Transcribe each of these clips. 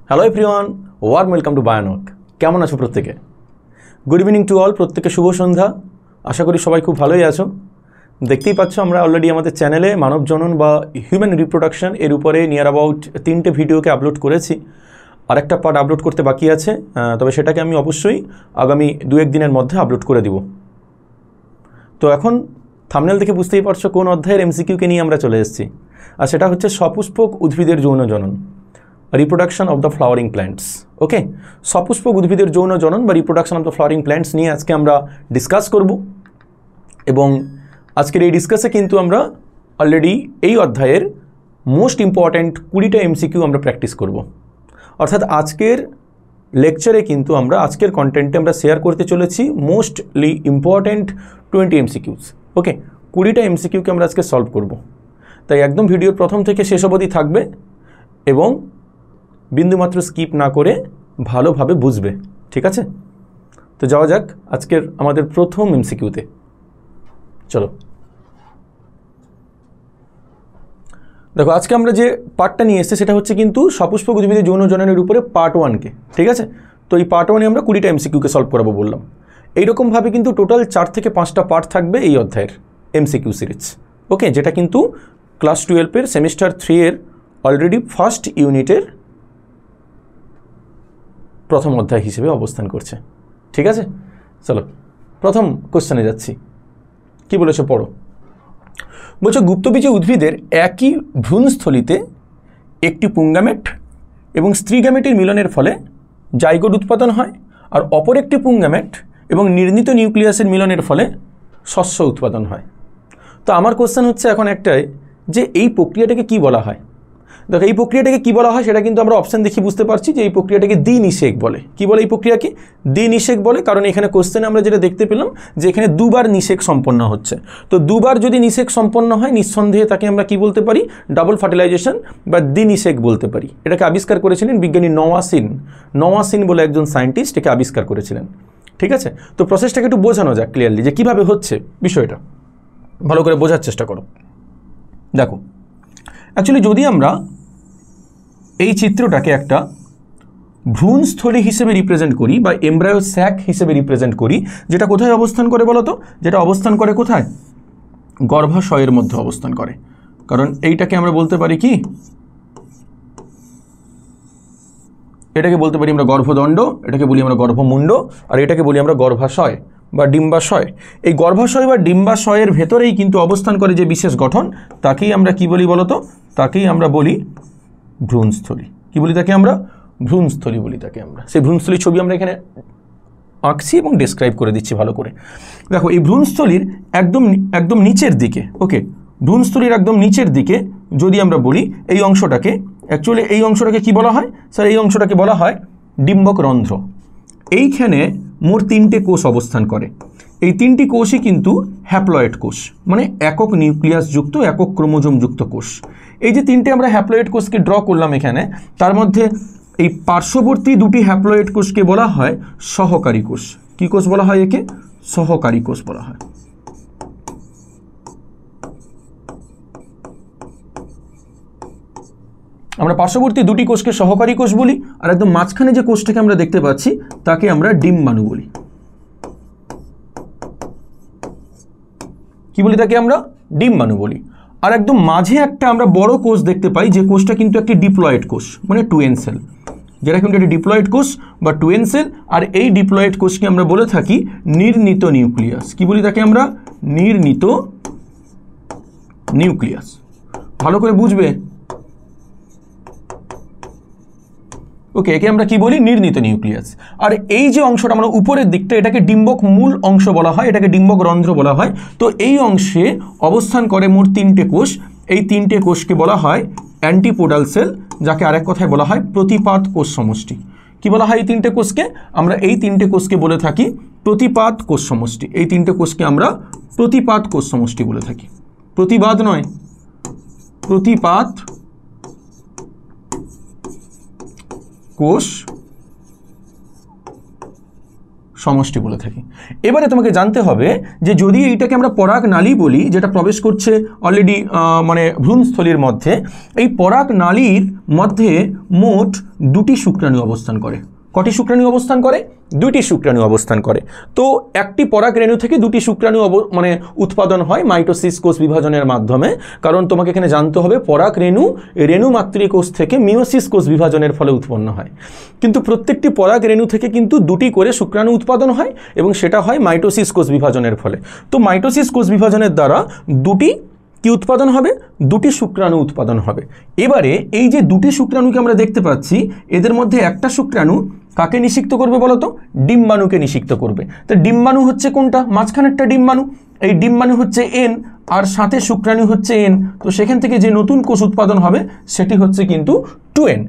Hello everyone, warm welcome to বায়োনক। কেমন আছো প্রত্যেকে? গুড ইভিনিং টু অল, প্রত্যেকে শুভ সন্ধ্যা। আশা করি সবাই খুব ভালোই আছো। দেখতেই পাচ্ছ আমরা অলরেডি আমাদের চ্যানেলে মানব জনন বা হিউম্যান রিপ্রোডাকশন এর উপরে নিয়ার অ্যাবাউট 3টে ভিডিওকে আপলোড করেছি। আরেকটা পার্ট আপলোড করতে বাকি আছে, তবে সেটাকে আমি অবশ্যই আগামী 2-1 দিনের মধ্যে আপলোড করে দিব। তো এখন থাম্বনেল দেখে বুঝতেই পারছো কোন অধ্যায়ের এমসিকিউকে নিয়ে আমরা চলে এসেছি, আর সেটা হচ্ছে সপুষ্পক উদ্ভিদের যৌন জনন, reproduction of the flowering plants. Okay, সপুষ্পক উদ্ভিদের যৌন জনন বা reproduction of the flowering plants নিয়ে আজকে আমরা ডিসকাস করব। এবং আজকের এই ডিসকাসে কিন্তু আমরা অলরেডি এই অধ্যায়ের মোস্ট ইম্পর্ট্যান্ট 20টা এমসিকিউ আমরা প্র্যাকটিস করব। অর্থাৎ আজকের লেকচারে কিন্তু আমরা আজকের কন্টেন্টে আমরা শেয়ার করতে চলেছি মোস্টলি ইম্পর্ট্যান্ট 20 এমসিকিউস। ওকে, 20টা এমসিকিউকে আমরা আজকে সলভ করব। তাই একদম ভিডিওর প্রথম থেকে শেষ অবধি থাকবে এবং বিন্দুমাত্র স্কিপ না করে ভালোভাবে বুঝবে, ঠিক আছে? তো যাওয়া যাক আজকের আমাদের প্রথম এমসিকিউতে। চলো দেখো, আজকে আমরা যে পার্টটা নিয়ে এসেছি সেটা হচ্ছে কিন্তু সপুষ্পক উদ্ভিদের যৌন জননের উপরে পার্ট 1কে, ঠিক আছে? তো এই পার্ট 1-এ আমরা 20টা এমসিকিউকে সলভ করাবো বললাম। এইরকমভাবে কিন্তু টোটাল 4 থেকে 5টা পার্ট থাকবে এই অধ্যায়ের এমসিকিউ সিরিজ। ওকে, যেটা কিন্তু ক্লাস 12-এর সেমিস্টার 3-এর অলরেডি ফার্স্ট ইউনিটের প্রথম অধ্যায় হিসেবে অবস্থান করছে, ঠিক আছে? চলো প্রথম কোশ্চেনে যাচ্ছি। কি বলেছো পড়ো। বলছো গুপ্তবীজী উদ্ভিদের একই ভ্রূণস্থলিতে একটি পুংগামেট এবং স্ত্রী গ্যামেটের মিলনের ফলে জাইগোট উৎপাদন হয়, আর অপর একটি পুংগামেট এবং নির্ণীত নিউক্লিয়াসের মিলনের ফলে শস্য উৎপাদন হয়। তো আমার কোশ্চেন হচ্ছে এখন একটাই, যে এই প্রক্রিয়াটাকে কি বলা হয়? দেখো, এই প্রক্রিয়াটাকে কি বলা হয় সেটা কিন্তু আমরা অপশন দেখি বুঝতে পারছি যে এই প্রক্রিয়াটাকে দ্বিনিষেক বলে। কি বলে এই প্রক্রিয়াকে? দ্বিনিষেক বলে। কারণ এখানে কোশ্চেনে আমরা যেটা দেখতে পেলাম যে এখানে দুবার নিষেক সম্পন্ন হচ্ছে। তো দুবার যদি নিষেক সম্পন্ন হয় নিঃসন্দেহে তাকে আমরা কি বলতে পারি? ডাবল ফার্টিলাইজেশন বা দ্বিনিষেক বলতে পারি। এটাকে আবিষ্কার করেছিলেন বিজ্ঞানী নওয়াসিন বলে একজন সায়েন্টিস্ট একে আবিষ্কার করেছিলেন, ঠিক আছে? তো প্রসেসটাকে একটু বোঝানো যাক ক্লিয়ারলি, যে কীভাবে হচ্ছে বিষয়টা ভালো করে বোঝার চেষ্টা করো। দেখো, অ্যাকচুয়ালি যদি আমরা এই চিত্রটাকে একটা ভ্রূণস্থলী হিসেবে রিপ্রেজেন্ট করি বা এমব্রায়ো স্যাক হিসেবে রিপ্রেজেন্ট করি, যেটা কোথায় অবস্থান করে বলো তো? যেটা অবস্থান করে কোথায়? গর্ভাশয়ের মধ্যে অবস্থান করে। কারণ এইটাকে আমরা বলতে পারি কি? এটাকে বলতে পারি আমরা গর্ভদণ্ড, এটাকে বলি আমরা গর্ভমুণ্ড, আর এটাকে বলি আমরা গর্ভাশয় বা ডিম্বাশয়। এই গর্ভাশয় বা ডিম্বাশয়ের ভেতরেই কিন্তু অবস্থান করে যে বিশেষ গঠন, তাকেই আমরা কি বলি বলো তো? তাকেই আমরা বলি ভ্রূণস্থলী। কি বলি তাকে আমরা? ভ্রূণস্থলী বলি তাকে আমরা। সেই ভ্রূণস্থলীর ছবি আমরা এখানে আঁকছি এবং ডেসক্রাইব করে দিচ্ছি ভালো করে। দেখো, এই ভ্রূণস্থলীর একদম নিচের দিকে, ওকে, ভ্রূণস্থলীর একদম নিচের দিকে যদি আমরা বলি এই অংশটাকে, অ্যাকচুয়ালি এই অংশটাকে কি বলা হয় স্যার? এই অংশটাকে বলা হয় ডিম্বক রন্ধ্র। এইখানে মোট 3টে কোষ অবস্থান করে। এই 3টি কোষই কিন্তু হ্যাপ্লয়েড কোষ, মানে একক নিউক্লিয়াস যুক্ত, একক ক্রোমোজোম যুক্ত কোষ। এই যে 3টে আমরা হ্যাপ্লয়েড কোষকে ড্র করলাম এখানে, তার মধ্যে এই পার্শ্ববর্তী 2টি হ্যাপ্লয়েড কোষকে বলা হয় সহকারী কোষ। কি কোষ বলা হয় একে? সহকারী কোষ বলা হয়। আমরা পার্শ্ববর্তী 2টি কোষকে সহকারী কোষ বলি, আর একদম মাঝখানে যে কোষটাকে আমরা দেখতে পাচ্ছি তাকে আমরা ডিম্বাণু বলি। কি বলি তাকে আমরা? ডিম্বাণু বলি। আর একদম মাঝে একটা আমরা বড় কোষ দেখতে পাই, যে কোষটা কিন্তু একটি ডিপ্লয়েড কোষ, মানে 2n সেল, যেটা কিন্তু একটি ডিপ্লয়েড কোষ বা 2n সেল। আর এই ডিপ্লয়েড কোষকে আমরা বলে থাকি নির্ণীত নিউক্লিয়াস। কি বলি তাকে আমরা? নির্ণীত নিউক্লিয়াস। ভালো করে বুঝবে। ওকে, একে আমরা কি বলি? নির্ণীত নিউক্লিয়াস। আর এই যে অংশটা আমরা উপরের দিকটা, এটাকে ডিম্বক মূল অংশ বলা হয়, এটাকে ডিম্বক রন্ধ্র বলা হয়। তো এই অংশে অবস্থান করে মোট 3টে কোষ। এই 3টে কোষকে বলা হয় অ্যান্টিপোডাল সেল, যাকে আরেক কথায় বলা হয় প্রতিপাদ কোষ সমষ্টি। কি বলা হয় এই 3টে কোষকে? আমরা এই 3টে কোষকে বলে থাকি প্রতিপাদ কোষ সমষ্টি। এই 3টে কোষকে আমরা প্রতিপাদ কোষ সমষ্টি বলে থাকি। প্রতিবাদ নয়, প্রতিপাদ কোষ সমষ্টি বলে থাকি। এবারে তোমাকে জানতে হবে যে যদি এইটাকে আমরা পরাগ নালী বলি, যেটা প্রবেশ করছে অলরেডি মানে ভ্রূণস্থলীর মধ্যে, এই পরাগ নালীর মধ্যে মোট 2টি শুক্রাণু অবস্থান করে। কটি শুক্রাণু অবস্থান করে? 2টি শুক্রাণু অবস্থান করে। তো একটি পরাগ রেণু থেকে 2টি শুক্রাণু মানে উৎপাদন হয় মাইটোসিস কোষ বিভাজনের মাধ্যমে। কারণ তোমাকে এখানে জানতে হবে পরাগ রেণু মাতৃকোষ থেকে মিওসিস কোষ বিভাজনের ফলে উৎপন্ন হয়। কিন্তু প্রত্যেকটি পরাগ রেণু থেকে কিন্তু 2টি করে শুক্রাণু উৎপাদন হয় এবং সেটা হয় মাইটোসিস কোষ বিভাজনের ফলে। তো মাইটোসিস কোষ বিভাজনের দ্বারা 2টি কি উৎপাদন হবে? 2টি শুক্রাণু উৎপাদন হবে। এবারে এই যে 2টি শুক্রাণুকে আমরা দেখতে পাচ্ছি, এদের মধ্যে একটা শুক্রাণু কাকে নিষিক্ত করবে বলো তো? ডিম্বাণুকে নিষিক্ত করবে। তো ডিম্বাণু হচ্ছে কোনটা? মাঝখানেরটা ডিম্বাণু। এই ডিম্বাণু হচ্ছে এন আর সাথে শুক্রাণু হচ্ছে এন। তো সেখান থেকে যে নতুন কোষ উৎপাদন হবে সেটি হচ্ছে কিন্তু 2n।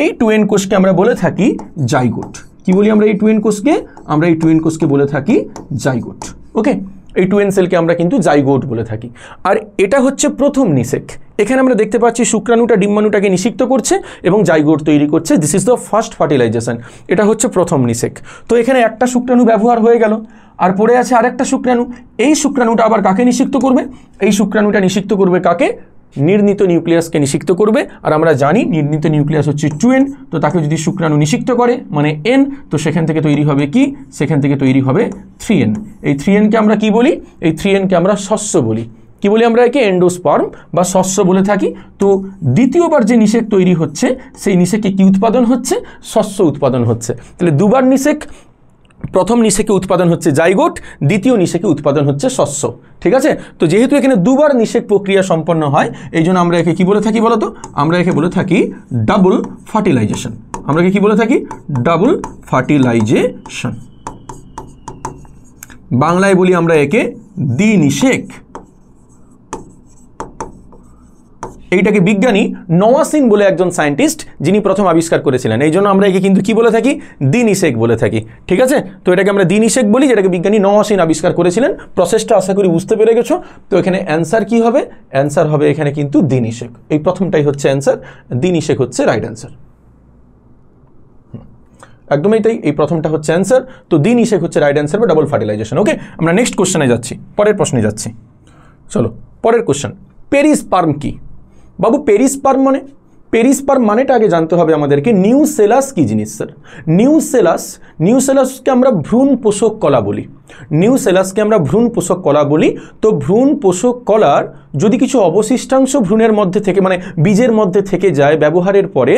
এই 2n কোষকে আমরা বলে থাকি জাইগোট। কি বলি আমরা এই 2n কোষকে? আমরা এই 2n কোষকে বলে থাকি জাইগোট। ওকে, এই 2n সেলকে আমরা কিন্তু জাইগোট বলে থাকি। আর এটা হচ্ছে প্রথম নিষেক। এখানে আমরা দেখতে পাচ্ছি শুক্রাণুটা ডিম্বাণুটাকে নিষিক্ত করছে এবং জাইগোট তৈরি করছে। This is the first fertilization. এটা হচ্ছে প্রথম নিষেক। তো এখানে একটা শুক্রাণু ব্যবহার হয়ে গেল, আর পড়ে আছে আরেকটা শুক্রাণু। এই শুক্রাণুটা আবার কাকে নিষিক্ত করবে? এই শুক্রাণুটা নিষিক্ত করবে কাকে? নির্ণীত নিউক্লিয়াসকে নিষিক্ত করবে। আর আমরা জানি নির্ণীত নিউক্লিয়াস হচ্ছে 2n। তো তাকে যদি শুক্রাণু নিষিক্ত করে মানে n, তো সেখান থেকে তৈরি হবে কি? সেখান থেকে তৈরি হবে 3n। এই 3nকে আমরা কি বলি? এই 3nকে আমরা শস্য বলি। কি বলি আমরা একে? এন্ডোস্পার্ম বা শস্য বলে থাকি। তো দ্বিতীয়বার যে নিষেক তৈরি হচ্ছে সেই নিষেকে কি উৎপাদন হচ্ছে? শস্য উৎপাদন হচ্ছে। তাহলে দুবার নিষেক। প্রথম নিষেকে উৎপাদন হচ্ছে জাইগোট, দ্বিতীয় নিষেকে উৎপাদন হচ্ছে শস্য। ঠিক আছে? তো যেহেতু এখানে দুবার নিষেক প্রক্রিয়া সম্পন্ন হয়, এই জন্য আমরা একে কি বলে থাকি বলো তো? আমরা একে বলে থাকি ডাবল ফার্টিলাইজেশন। আমরা একে কি বলে থাকি? Double fertilization. বাংলায় বলি আমরা একে দ্বিনিষেক। এইটাকে বিজ্ঞানী নওয়াসিন বলে একজন সায়েন্টিস্ট যিনি প্রথম আবিষ্কার করেছিলেন, এই জন্য আমরা একে কিন্তু কি বলে থাকি? দ্বিনিষেক বলে থাকি। ঠিক আছে? তো এটাকে আমরা দ্বিনিষেক বলি, যেটাকে বিজ্ঞানী নওয়াসিন আবিষ্কার করেছিলেন। প্রসেসটা আশা করি বুঝতে পেরে গেছো। তো এখানে অ্যান্সার কি হবে? অ্যান্সার হবে এখানে কিন্তু দ্বিনিষেক। এই প্রথমটাই হচ্ছে অ্যান্সার, দ্বিনিষেক হচ্ছে রাইট অ্যান্সার। একদম এইটাই, এই প্রথমটা হচ্ছে অ্যান্সার। তো দ্বিনিষেক হচ্ছে রাইট অ্যান্সার বা ডাবল ফার্টিলাইজেশন। ওকে, আমরা নেক্সট কোশ্চেনে যাচ্ছি, পরের প্রশ্নে যাচ্ছি। চলো পরের কোশ্চেন, পেরিস্পার্ম কি? বাবু পেরিস্পার্ম মানে? পেরিস্পার্ম মানেটা আগে জানতে হবে আমাদেরকে। নিউসেলাস কি জিনিস স্যার? নিউসেলাসকে আমরা ভ্রূণ পোষক কলা বলি। নিউসেলাসকে আমরা ভ্রূণ পোষক কলা বলি। তো ভ্রূণ পোষক কলার যদি কিছু অবশিষ্টাংশ ভ্রূণের মধ্যে থেকে মানে বীজের মধ্যে থেকে যায় ব্যবহারের পরে,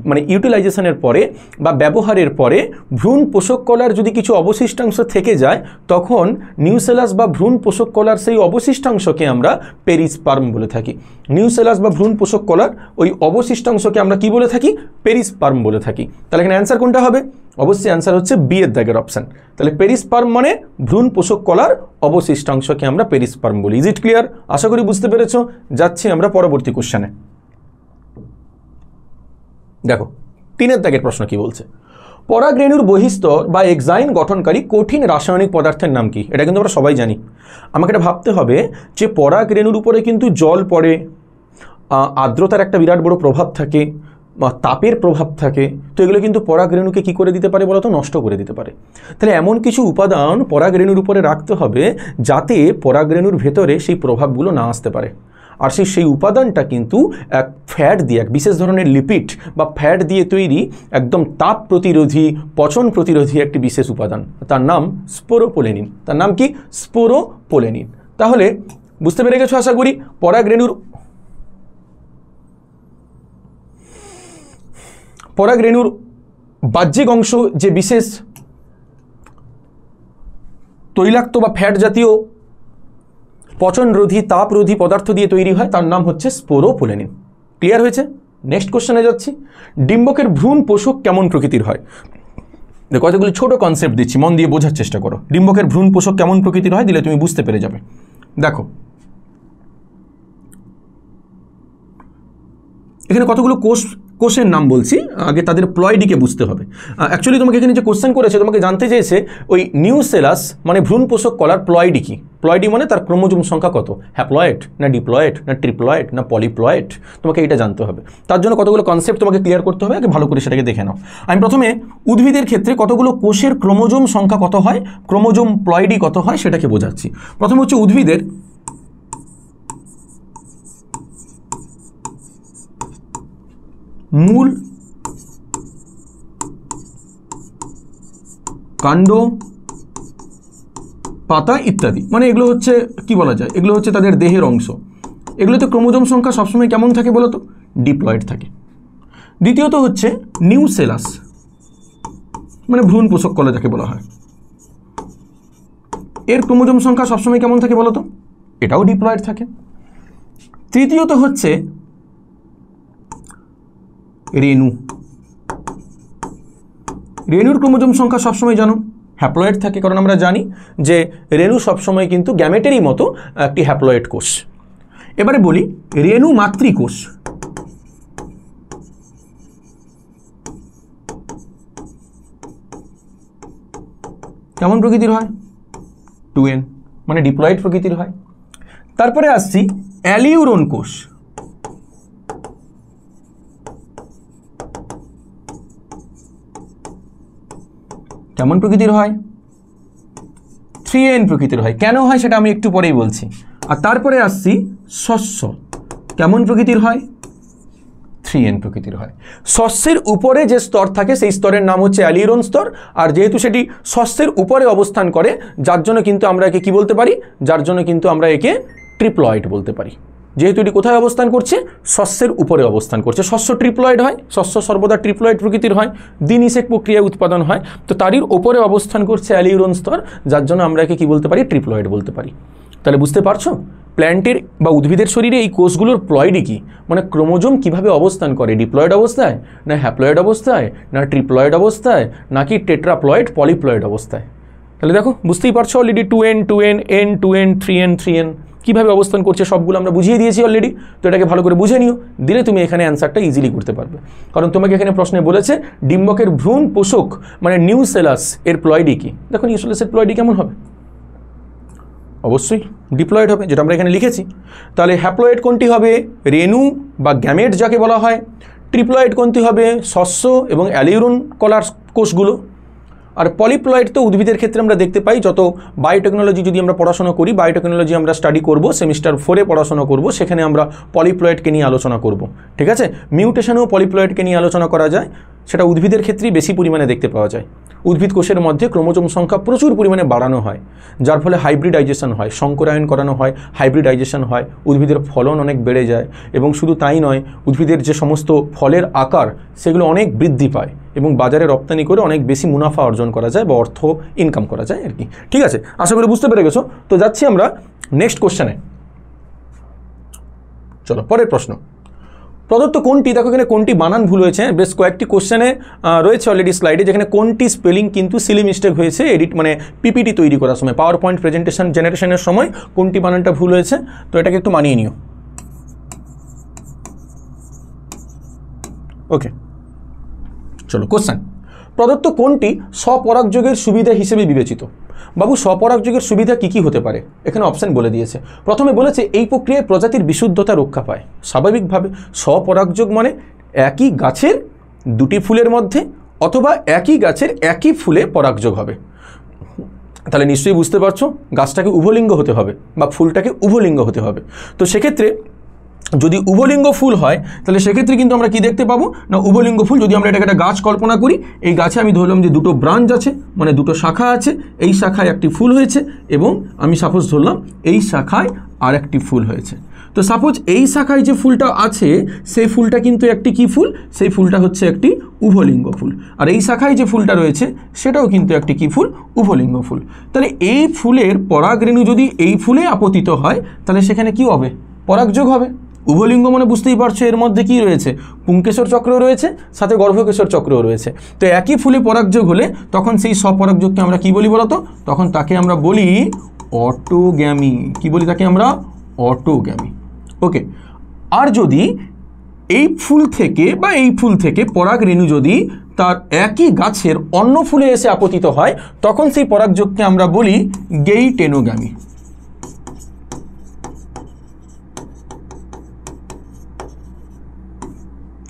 মানে ইউটিলাইজেশনের পরে বা ব্যবহারের পরে ভ্রূণ পোষক কলার যদি কিছু অবশিষ্টাংশ থেকে যায়, তখন নিউসেলাস বা ভ্রূণ পোষক কলার সেই অবশিষ্টাংশকে আমরা পেরিস্পার্ম বলে থাকি। নিউসেলাস বা ভ্রূণ পোষক কলার ওই অবশিষ্টাংশকে আমরা কি বলে থাকি? পেরিস্পার্ম বলে থাকি। তাহলে এখানে অ্যান্সার কোনটা হবে? অবশ্যই অ্যান্সার হচ্ছে বি এর দাগের অপশান। তাহলে পেরিস্পার্ম মানে ভ্রূণ পোষক কলার অবশিষ্টাংশকে আমরা পেরিস্পার্ম বলি। Is it clear? আশা করি বুঝতে পেরেছো। যাচ্ছি আমরা পরবর্তী কোশ্চেনে। দেখো 3 দাগের প্রশ্ন কি বলছে? পরাগরেণুর বহিস্তর বা এক্সাইন গঠনকারী কঠিন রাসায়নিক পদার্থের নাম কি? এটা কিন্তু আমরা সবাই জানি। আমাকে এটা ভাবতে হবে যে পরাগরেণুর উপরে কিন্তু জল পড়ে, আর্দ্রতার একটা বিরাট বড় প্রভাব থাকে, তাপের প্রভাব থাকে। তো এগুলো কিন্তু পরাগরেণুকে কি করে দিতে পারে বলো তো? নষ্ট করে দিতে পারে। তাহলে এমন কিছু উপাদান পরাগরেণুর উপরে রাখতে হবে যাতে পরাগরেণুর ভেতরে সেই প্রভাবগুলো না আসতে পারে। আর সেই উপাদানটা কিন্তু এক ফ্যাট দিয়ে, এক বিশেষ ধরনের লিপিড বা ফ্যাট দিয়ে তৈরি, একদম তাপ প্রতিরোধী, পচন প্রতিরোধী একটি বিশেষ উপাদান। তার নাম স্পোরোপোলেনিন। তার নাম কি? স্পোরোপোলেনিন। তাহলে বুঝতে পেরে গেছো আশা করি। পরাগরেণুর বাহ্যিক অংশ যে বিশেষ তৈলাক্ত বা ফ্যাট জাতীয় পচনরোধী, তাপরোধী পদার্থ দিয়ে তৈরি হয়, তার নাম হচ্ছে স্পোরোপোলেনিন। ক্লিয়ার হয়েছে? নেক্সট কোশ্চেনে যাচ্ছি। ডিম্বকের ভ্রূণ পোষক কেমন প্রকৃতির হয়? দেখো কতগুলি ছোট কনসেপ্ট দিচ্ছি, মন দিয়ে বোঝার চেষ্টা করো। ডিম্বকের ভ্রূণ পোষক কেমন প্রকৃতির হয় দিলে তুমি বুঝতে পেরে যাবে। দেখো এখানে কতগুলো কোষের নাম বলছি, আগে তাদের প্লয়েডিকে বুঝতে হবে। অ্যাকচুয়ালি তোমাকে এখানে যে কোশ্চেন করেছে, তোমাকে জানতে চেয়েছে ওই নিউসেলাস মানে ভ্রূণ পোষক কলার প্লয়েডি কি। প্লয়েডি মানে তার ক্রোমোজোম সংখ্যা কত, হ্যাপ্লয়েড না ডিপ্লয়েড না ট্রিপ্লয়েড না পলিপ্লয়েড, তোমাকে এটা জানতে হবে। তার জন্য কতগুলো কনসেপ্ট তোমাকে ক্লিয়ার করতে হবে, আগে ভালো করে সেটাকে দেখে নাও। আমি প্রথমে উদ্ভিদের ক্ষেত্রে কতগুলো কোষের ক্রোমোজোম সংখ্যা কত হয়, ক্রোমোজোম প্লয়েডি কত হয় সেটাকে বোঝাচ্ছি। প্রথম হচ্ছে উদ্ভিদের মূল, কাণ্ড, পাতা ইত্যাদি, মানে এগুলো হচ্ছে কি বলা যায়, এগুলো হচ্ছে তাদের দেহের অংশ। এগুলোতে ক্রোমোজোম সংখ্যা সবসময় কেমন থাকে বলো তো, ডিপ্লয়েড থাকে। দ্বিতীয়ত হচ্ছে নিউসেলাস, মানে ভ্রূণ পোষক কলা যাকে বলা হয়, এর ক্রোমোজোম সংখ্যা সবসময় কেমন থাকে বলো তো, এটাও ডিপ্লয়েড থাকে। তৃতীয়ত হচ্ছে রেণু, রেণুর ক্রোমোজোম সংখ্যা সবসময় জানো হ্যাপ্লয়েড থাকে, কারণ আমরা জানি যে রেণু সবসময় কিন্তু গ্যামেটেরই মতো একটি হ্যাপ্লয়েড কোষ। এবারে বলি রেণু মাতৃকোষ, কেমন প্রকৃতির হয়, 2n, মানে ডিপ্লয়েড প্রকৃতির হয়। তারপরে আসছি অ্যালিউরন কোষ, কেমন প্রকৃতির হয়, 3n প্রকৃতির হয়। কেন হয় সেটা আমি একটু পরেই বলছি। আর তারপরে আসছি শস্য, কেমন প্রকৃতির হয়, 3n প্রকৃতির হয়। শস্যের উপরে যে স্তর থাকে সেই স্তরের নাম হচ্ছে অ্যালিউরন স্তর, আর যেহেতু সেটি শস্যের উপরে অবস্থান করে যার জন্য কিন্তু আমরা একে কি বলতে পারি, যার জন্য কিন্তু আমরা একে ট্রিপ্লয়েড বলতে পারি। যেহেতু এটি কোথায় অবস্থান করছে, শস্যের উপরে অবস্থান করছে। শস্য ট্রিপ্লয়েড হয়, শস্য সর্বদা ট্রিপ্লয়েড প্রকৃতির হয়, দ্বিনিষেক প্রক্রিয়ায় উৎপাদন হয়, তো তারই উপরে অবস্থান করছে অ্যালিউরন স্তর, যার জন্য আমরা একে কি বলতে পারি, ট্রিপ্লয়েড বলতে পারি। তাহলে বুঝতে পারছো প্ল্যান্টের বা উদ্ভিদের শরীরে এই কোষগুলোর প্লয়েডই কি, মানে ক্রোমোজোম কিভাবে অবস্থান করে, ডিপ্লয়েড অবস্থায় না হ্যাপ্লয়েড অবস্থায় না ট্রিপ্লয়েড অবস্থায় নাকি টেট্রাপ্লয়েড পলিপ্লয়েড অবস্থায়। তাহলে দেখো বুঝতেই পারছো already 2n 2n n 2n 3n 3n কীভাবে অবস্থান করছে সবগুলো আমরা বুঝিয়ে দিয়েছি অলরেডি। তো এটাকে ভালো করে বুঝে নিও, দিলে তুমি এখানে অ্যান্সারটা ইজিলি করতে পারবে। কারণ তোমাকে এখানে প্রশ্নে বলেছে ডিম্বকের ভ্রূণ পোষক মানে নিউসেলাস এর প্লয়েডি কি। দেখো নিউসেলাসের প্লয়েডি কেমন হবে, অবশ্যই ডিপ্লয়েড হবে, যেটা আমরা এখানে লিখেছি। তাহলে হ্যাপ্লয়েড কোনটি হবে, রেণু বা গ্যামেট যাকে বলা হয়। ট্রিপ্লয়েড কোনটি হবে, শস্য এবং অ্যালিউরন কলার কোষগুলো। আর পলিপ্লয়েড তো উদ্ভিদের ক্ষেত্রে আমরা দেখতে পাই, যত বায়োটেকনোলজি যদি আমরা পড়াশোনা করি, বায়োটেকনোলজি আমরা স্টাডি করব, সেমিস্টার 4-এ পড়াশোনা করব, সেখানে আমরা পলিপ্লয়েডকে নিয়ে আলোচনা করব। ঠিক আছে, মিউটেশনেও পলিপ্লয়েডকে নিয়ে আলোচনা করা যায়, সেটা উদ্ভিদের ক্ষেত্রেই বেশি পরিমাণে দেখতে পাওয়া যায়। উদ্ভিদ কোষের মধ্যে ক্রোমোজোম সংখ্যা প্রচুর পরিমাণে বাড়ানো হয়, যার ফলে হাইব্রিডাইজেশন হয়, সংকরায়ন করানো হয়, হাইব্রিডাইজেশন হয়, উদ্ভিদের ফলন অনেক বেড়ে যায়। এবং শুধু তাই নয়, উদ্ভিদের যে সমস্ত ফলের আকার সেগুলো অনেক বৃদ্ধি পায় এবং বাজারে রপ্তানি করে অনেক বেশি মুনাফা অর্জন করা যায় বা অর্থ ইনকাম করা যায় আর কি। ঠিক আছে, আশা করি বুঝতে পেরে গেছো। তো যাচ্ছি আমরা নেক্সট কোশ্চেনে। চলো পরের প্রশ্ন। প্রদত্ত কোনটি, দেখো এখানে কোনটি বানান ভুল হয়েছে, বেশ কয়েকটি কোশ্চেনে রয়েছে অলরেডি স্লাইডে, যেখানে কোনটি স্পেলিং কিন্তু সিলি মিস্টেক হয়েছে এডিট মানে পিপিটি তৈরি করার সময়, পাওয়ার পয়েন্ট প্রেজেন্টেশন জেনারেশনের সময় কোনটি বানানটা ভুল হয়েছে, তো এটাকে একটু মানিয়ে নিও। ওকে, চলো কোশ্চেন। প্রদত্ত কোনটি স্বপরাগযোগের সুবিধা হিসেবে বিবেচিত। বাবু স্বপরাগযোগের সুবিধা কি কি হতে পারে, এখানে অপশন বলে দিয়েছে। প্রথমে বলেছে এই প্রক্রিয়ায় প্রজাতির বিশুদ্ধতা রক্ষা পায়। স্বাভাবিকভাবে স্বপরাগযোগ মানে একই গাছের দুটি ফুলের মধ্যে অথবা একই গাছের একই ফুলে পরাগযোগ হবে। তাহলে নিশ্চয়ই বুঝতে পারছো গাছটাকে উভলিঙ্গ হতে হবে বা ফুলটাকে উভলিঙ্গ হতে হবে। তো সেক্ষেত্রে যদি উভলিঙ্গ ফুল হয় তাহলে সেক্ষেত্রে কিন্তু আমরা কি দেখতে পাবো না, উভলিঙ্গ ফুল যদি আমরা এটাকে একটা গাছ কল্পনা করি, এই গাছে আমি ধরলাম যে দুটো ব্রাঞ্চ আছে মানে দুটো শাখা আছে, এই শাখায় একটি ফুল হয়েছে এবং আমি সাপোজ ধরলাম এই শাখায় আর একটি ফুল হয়েছে। তো সাপোজ এই শাখায় যে ফুলটা আছে সেই ফুলটা কিন্তু একটি কি ফুল, সেই ফুলটা হচ্ছে একটি উভলিঙ্গ ফুল। আর এই শাখায় যে ফুলটা রয়েছে সেটাও কিন্তু একটি কি ফুল, উভলিঙ্গ ফুল। তাহলে এই ফুলের পরাগরেণু যদি এই ফুলে আপতিত হয় তাহলে সেখানে কি হবে, পরাগযোগ হবে। উভলিঙ্গ মানে বুঝতেই পারছো এর মধ্যে কি রয়েছে, পুংকেশর চক্র রয়েছে, সাথে গর্ভকেশর চক্রও রয়েছে। তো একই ফুলে পরাগযোগ হলে তখন সেই স্বপরাগযোগকে আমরা কি বলি বলতো, তখন তাকে আমরা বলি অটোগ্যামি। কি বলি তাকে আমরা, অটোগ্যামি। ওকে, আর যদি এই ফুল থেকে বা এই ফুল থেকে পরাগরেণু যদি তার একই গাছের অন্য ফুলে এসে আপতিত হয় তখন সেই পরাগযোগকে আমরা বলি গেইটেনোগ্যামি।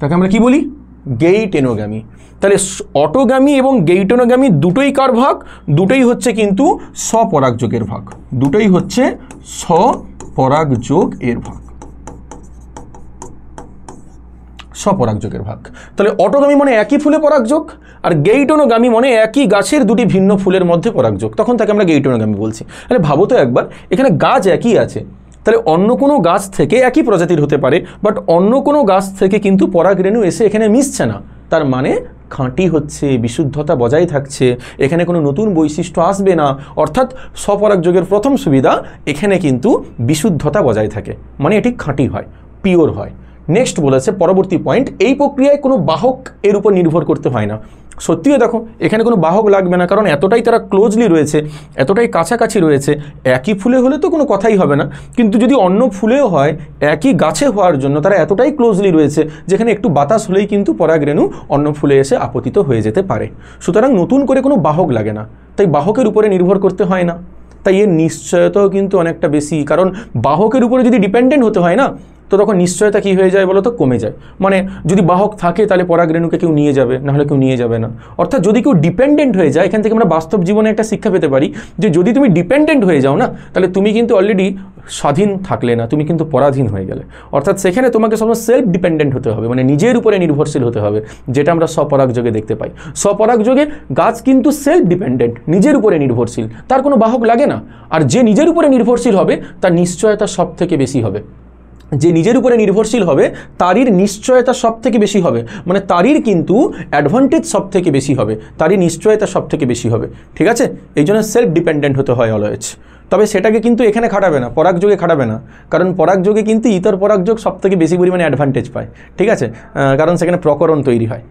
তাকে আমরা কি বলি? গেইটেনোগামী। তাহলে অটোগামী এবং গেইটেনোগামী দুটোই কার ভাগ? দুটোই হচ্ছে কিন্তু স্বপরাগযোগের ভাগ, দুটোই হচ্ছে স্বপরাগযোগ এর ভাগ, স্বপরাগযোগের ভাগ। তাহলে অটোগামী মানে একই ফুলে পরাগযোগ, আর গেইটেনোগামী মানে একই গাছের দুটি ভিন্ন ফুলের মধ্যে পরাগযোগ, তখন তাকে আমরা গেইটেনোগামী বলছি। তাহলে ভাবো তো একবার, এখানে গাছ একই আছে, তাহলে অন্য কোনো গাছ থেকে একই প্রজাতির হতে পারে, বাট অন্য কোনো গাছ থেকে কিন্তু পরাগরেণু এসে এখানে মিশছে না, তার মানে খাঁটি হচ্ছে, বিশুদ্ধতা বজায় থাকছে, এখানে কোনো নতুন বৈশিষ্ট্য আসবে না। অর্থাৎ স্বপরাগযোগের প্রথম সুবিধা, এখানে কিন্তু বিশুদ্ধতা বজায় থাকে, মানে এটি খাঁটি হয়, পিওর হয়। নেক্সট বলেছে পরবর্তী পয়েন্ট, এই প্রক্রিয়ায় কোনো বাহক এর উপর নির্ভর করতে হয় না। সত্যিও দেখো এখানে কোনো বাহক লাগবে না, কারণ এতটাই তারা ক্লোজলি রয়েছে, এতটাই কাছাকাছি রয়েছে। একই ফুলে হলে তো কোনো কথাই হবে না, কিন্তু যদি অন্য ফুলেও হয়, একই গাছে হওয়ার জন্য তারা এতটাই ক্লোজলি রয়েছে যেখানে একটু বাতাস হলেই কিন্তু পরাগরেণু অন্য ফুলে এসে আপতিত হয়ে যেতে পারে। সুতরাং নতুন করে কোনো বাহক লাগে না, তাই বাহকের উপরে নির্ভর করতে হয় না। তাই এর নিশ্চয়তাও কিন্তু অনেকটা বেশি, কারণ বাহকের উপরে যদি ডিপেন্ডেন্ট হতে হয় না, তো তখন নিশ্চয়তা কী হয়ে যায় বলো তো? কমে যায়। মানে যদি বাহক থাকে তাহলে পরাগরেণুকে কেউ নিয়ে যাবে, নাহলে কেউ নিয়ে যাবে না। অর্থাৎ যদি কেউ ডিপেন্ডেন্ট হয়ে যায়, এখান থেকে আমরা বাস্তব জীবনে একটা শিক্ষা পেতে পারি যে যদি তুমি ডিপেন্ডেন্ট হয়ে যাও না, তাহলে তুমি কিন্তু অলরেডি স্বাধীন থাকলে না, তুমি কিন্তু পরাধীন হয়ে গেলে। অর্থাৎ সেখানে তোমাকে সবসময় সেলফ ডিপেন্ডেন্ট হতে হবে, মানে নিজের উপরে নির্ভরশীল হতে হবে, যেটা আমরা স্বপরাগযোগে দেখতে পাই। স্বপরাগযোগে গাছ কিন্তু সেলফ ডিপেন্ডেন্ট, নিজের উপরে নির্ভরশীল, তার কোনো বাহক লাগে না। আর যে নিজের উপরে নির্ভরশীল হবে তার নিশ্চয়তা সব থেকে বেশি হবে, যে নিজের উপরে নির্ভরশীল হবে তারই নিশ্চয়তা সব থেকে বেশি হবে, মানে তারই কিন্তু অ্যাডভান্টেজ সব থেকে বেশি হবে, তারই নিশ্চয়তা সব থেকে বেশি হবে। ঠিক আছে, এই জন্য সেলফ ডিপেন্ডেন্ট হতে হয় অলওয়েজ। তবে সেটাকে কিন্তু এখানে খাটাবে না, পরাগযোগে খাটাবে না, কারণ পরাগযোগে কিন্তু ইতর পরাগযোগ সব থেকে বেশি পরিমাণে অ্যাডভান্টেজ পায়। ঠিক আছে, কারণ সেখানে প্রকরণ তৈরি হয়।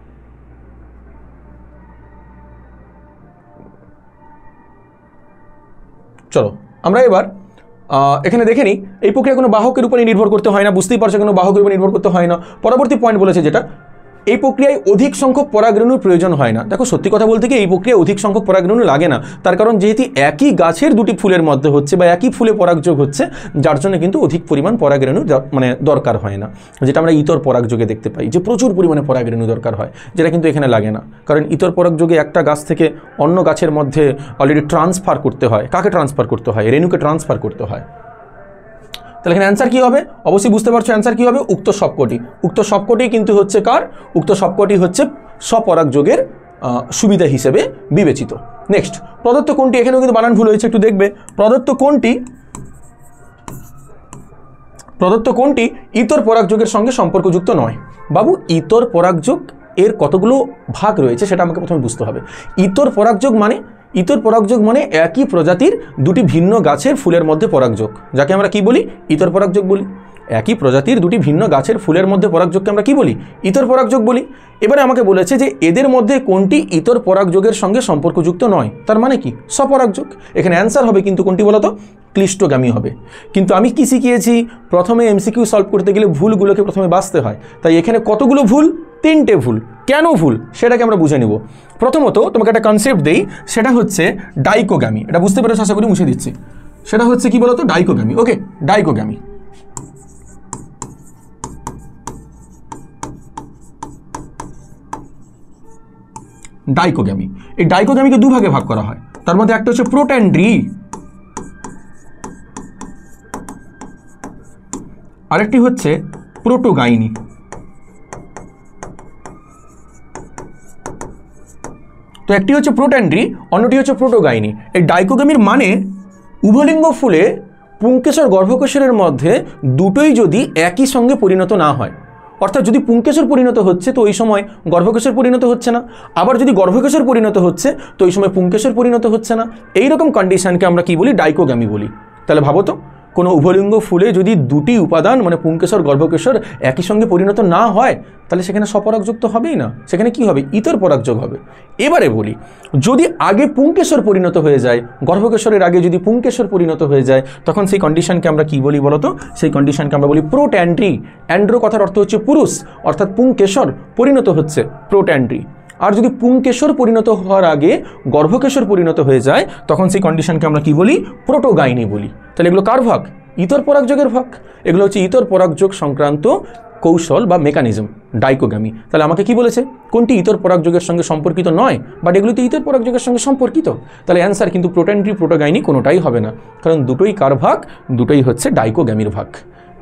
চলো আমরা এবার এখানে দেখে নিই, এই প্রক্রিয়া কোনো বাহকের উপরে নির্ভর করতে হয় না, বুঝতেই পারছো কোনো বাহকের উপর নির্ভর করতে হয় না। পরবর্তী পয়েন্ট বলেছে যেটা, এই প্রক্রিয়ায় অধিক সংখ্যক পরাগরেণুর প্রয়োজন হয় না। দেখো সত্যি কথা বলতে কি, এই প্রক্রিয়ায় অধিক সংখ্যক পরাগরেণু লাগে না, তার কারণ যেহেতু একই গাছের দুটি ফুলের মধ্যে হচ্ছে বা একই ফুলে পরাগযোগ হচ্ছে, যার জন্য কিন্তু অধিক পরিমাণ পরাগরেণু মানে দরকার হয় না, যেটা আমরা ইতর পরাগযোগে দেখতে পাই যে প্রচুর পরিমাণে পরাগরেণু দরকার হয়, যেটা কিন্তু এখানে লাগে না। কারণ ইতর পরাগযোগে একটা গাছ থেকে অন্য গাছের মধ্যে অলরেডি ট্রান্সফার করতে হয়। কাকে ট্রান্সফার করতে হয়? রেণুকে ট্রান্সফার করতে হয়। তাহলে এখানে অ্যান্সার কী হবে? অবশ্যই বুঝতে পারছো অ্যান্সার কী হবে? উক্ত সবকটি। উক্ত সবকটি কিন্তু হচ্ছে কার? উক্ত সবকটি হচ্ছে স্বপরাগযোগের সুবিধা হিসেবে বিবেচিত। নেক্সট, প্রদত্ত কোনটি, এখানেও কিন্তু বানান ভুল হয়েছে, একটু দেখবে। প্রদত্ত কোনটি ইতর পরাগযোগের সঙ্গে সম্পর্কযুক্ত নয়? বাবু, ইতর পরাগযোগ এর কতগুলো ভাগ রয়েছে সেটা আমাকে প্রথমে বুঝতে হবে। ইতর পরাগযোগ মানে একই প্রজাতির দুটি ভিন্ন গাছের ফুলের মধ্যে পরাগযোগ, যাকে আমরা কি বলি? ইতর পরাগযোগ বলি। একই প্রজাতির দুটি ভিন্ন গাছের ফুলের মধ্যে পরাগযোগকে আমরা কি বলি? ইতর পরাগযোগ বলি। এবারে আমাকে বলেছে যে এদের মধ্যে কোনটি ইতর পরাগযোগের সঙ্গে সম্পর্কযুক্ত নয়, তার মানে কি? স্বপরাগযোগ। এখানে অ্যান্সার হবে কিন্তু কোনটি বলতো? ক্লিষ্টগামী হবে। কিন্তু আমি কি শিখিয়েছি? প্রথমে এমসিকিউ সলভ করতে গেলে ভুলগুলোকে প্রথমে বাছতে হয়, তাই এখানে কতগুলো ভুল? 3টে ভুল। কেন ভুল সেটাকে আমরা বুঝে নিব। প্রথমত তোমাকে একটা কনসেপ্ট দেই, সেটা হচ্ছে ডাইকোগামী। এটা বুঝতে পেরেছো আশা করি, মুছে দিচ্ছি। সেটা হচ্ছে কি বলতো? ডাইকোগামী। ওকে, ডাইকোগামী। ডাইকোগামী, এই ডাইকোগামীকে দুভাগে ভাগ করা হয়। তার মধ্যে একটা হচ্ছে প্রোট্যান্ড্রি, আরেকটি হচ্ছে প্রোটোগাইনি। তো একটি হচ্ছে প্রোট্যান্ড্রি, অন্যটি হচ্ছে প্রোটোগাইনি। এই ডাইকোগামীর মানে উভলিঙ্গ ফুলে পুংকেশর গর্ভকেশরের মধ্যে দুটোই যদি একই সঙ্গে পরিণত না হয়, অর্থাৎ যদি পুংকেশর পরিণত হচ্ছে তো ওই সময় গর্ভকেশর পরিণত হচ্ছে না, আবার যদি গর্ভকেশর পরিণত হচ্ছে তো ওই সময় পুংকেশর পরিণত হচ্ছে না, এইরকম কন্ডিশনকে আমরা কি বলি? ডাইকোগামী বলি। তাহলে ভাবো তো, কোনো উভলিঙ্গ ফুলে যদি দুটি উপাদান মানে পুংকেশর গর্ভকেশর একই সঙ্গে পরিণত না হয়, তাহলে সেখানে স্বপরাগযোগ তো হবেই না, সেখানে কি হবে? ইতর পরাগযোগ হবে। এবারে বলি, যদি আগে পুংকেশর পরিণত হয়ে যায়, গর্ভকেশরের আগে যদি পুংকেশর পরিণত হয়ে যায়, তখন সেই কন্ডিশনকে আমরা কি বলি বলতো? সেই কন্ডিশনকে আমরা বলি প্রোট্যান্ড্রি। অ্যান্ড্রো কথার অর্থ হচ্ছে পুরুষ, অর্থাৎ পুংকেশর পরিণত হচ্ছে, প্রোট্যান্ড্রি। আর যদি পুংকেশর পরিণত হওয়ার আগে গর্ভকেশর পরিণত হয়ে যায়, তখন সেই কন্ডিশনকে আমরা কি বলি? প্রোটোগাইনি বলি। তাহলে এগুলো কার ভাগ? ইতর পরাগযোগের ভাগ। এগুলো হচ্ছে ইতর পরাগযোগ সংক্রান্ত কৌশল বা মেকানিজম ডাইকোগামি। তাহলে আমাকে কি বলেছে, কোনটি ইতর পরাগযোগের সঙ্গে সম্পর্কিত নয়, বাট এগুলো তো ইতর পরাগযোগের সঙ্গে সম্পর্কিত। তাহলে অ্যান্সার কিন্তু প্রোটোএন্ট্রি প্রোটোগাইনি কোনোটাই হবে না, কারণ দুটোই কার ভাগ, দুটোই হচ্ছে ডাইকোগামির ভাগ।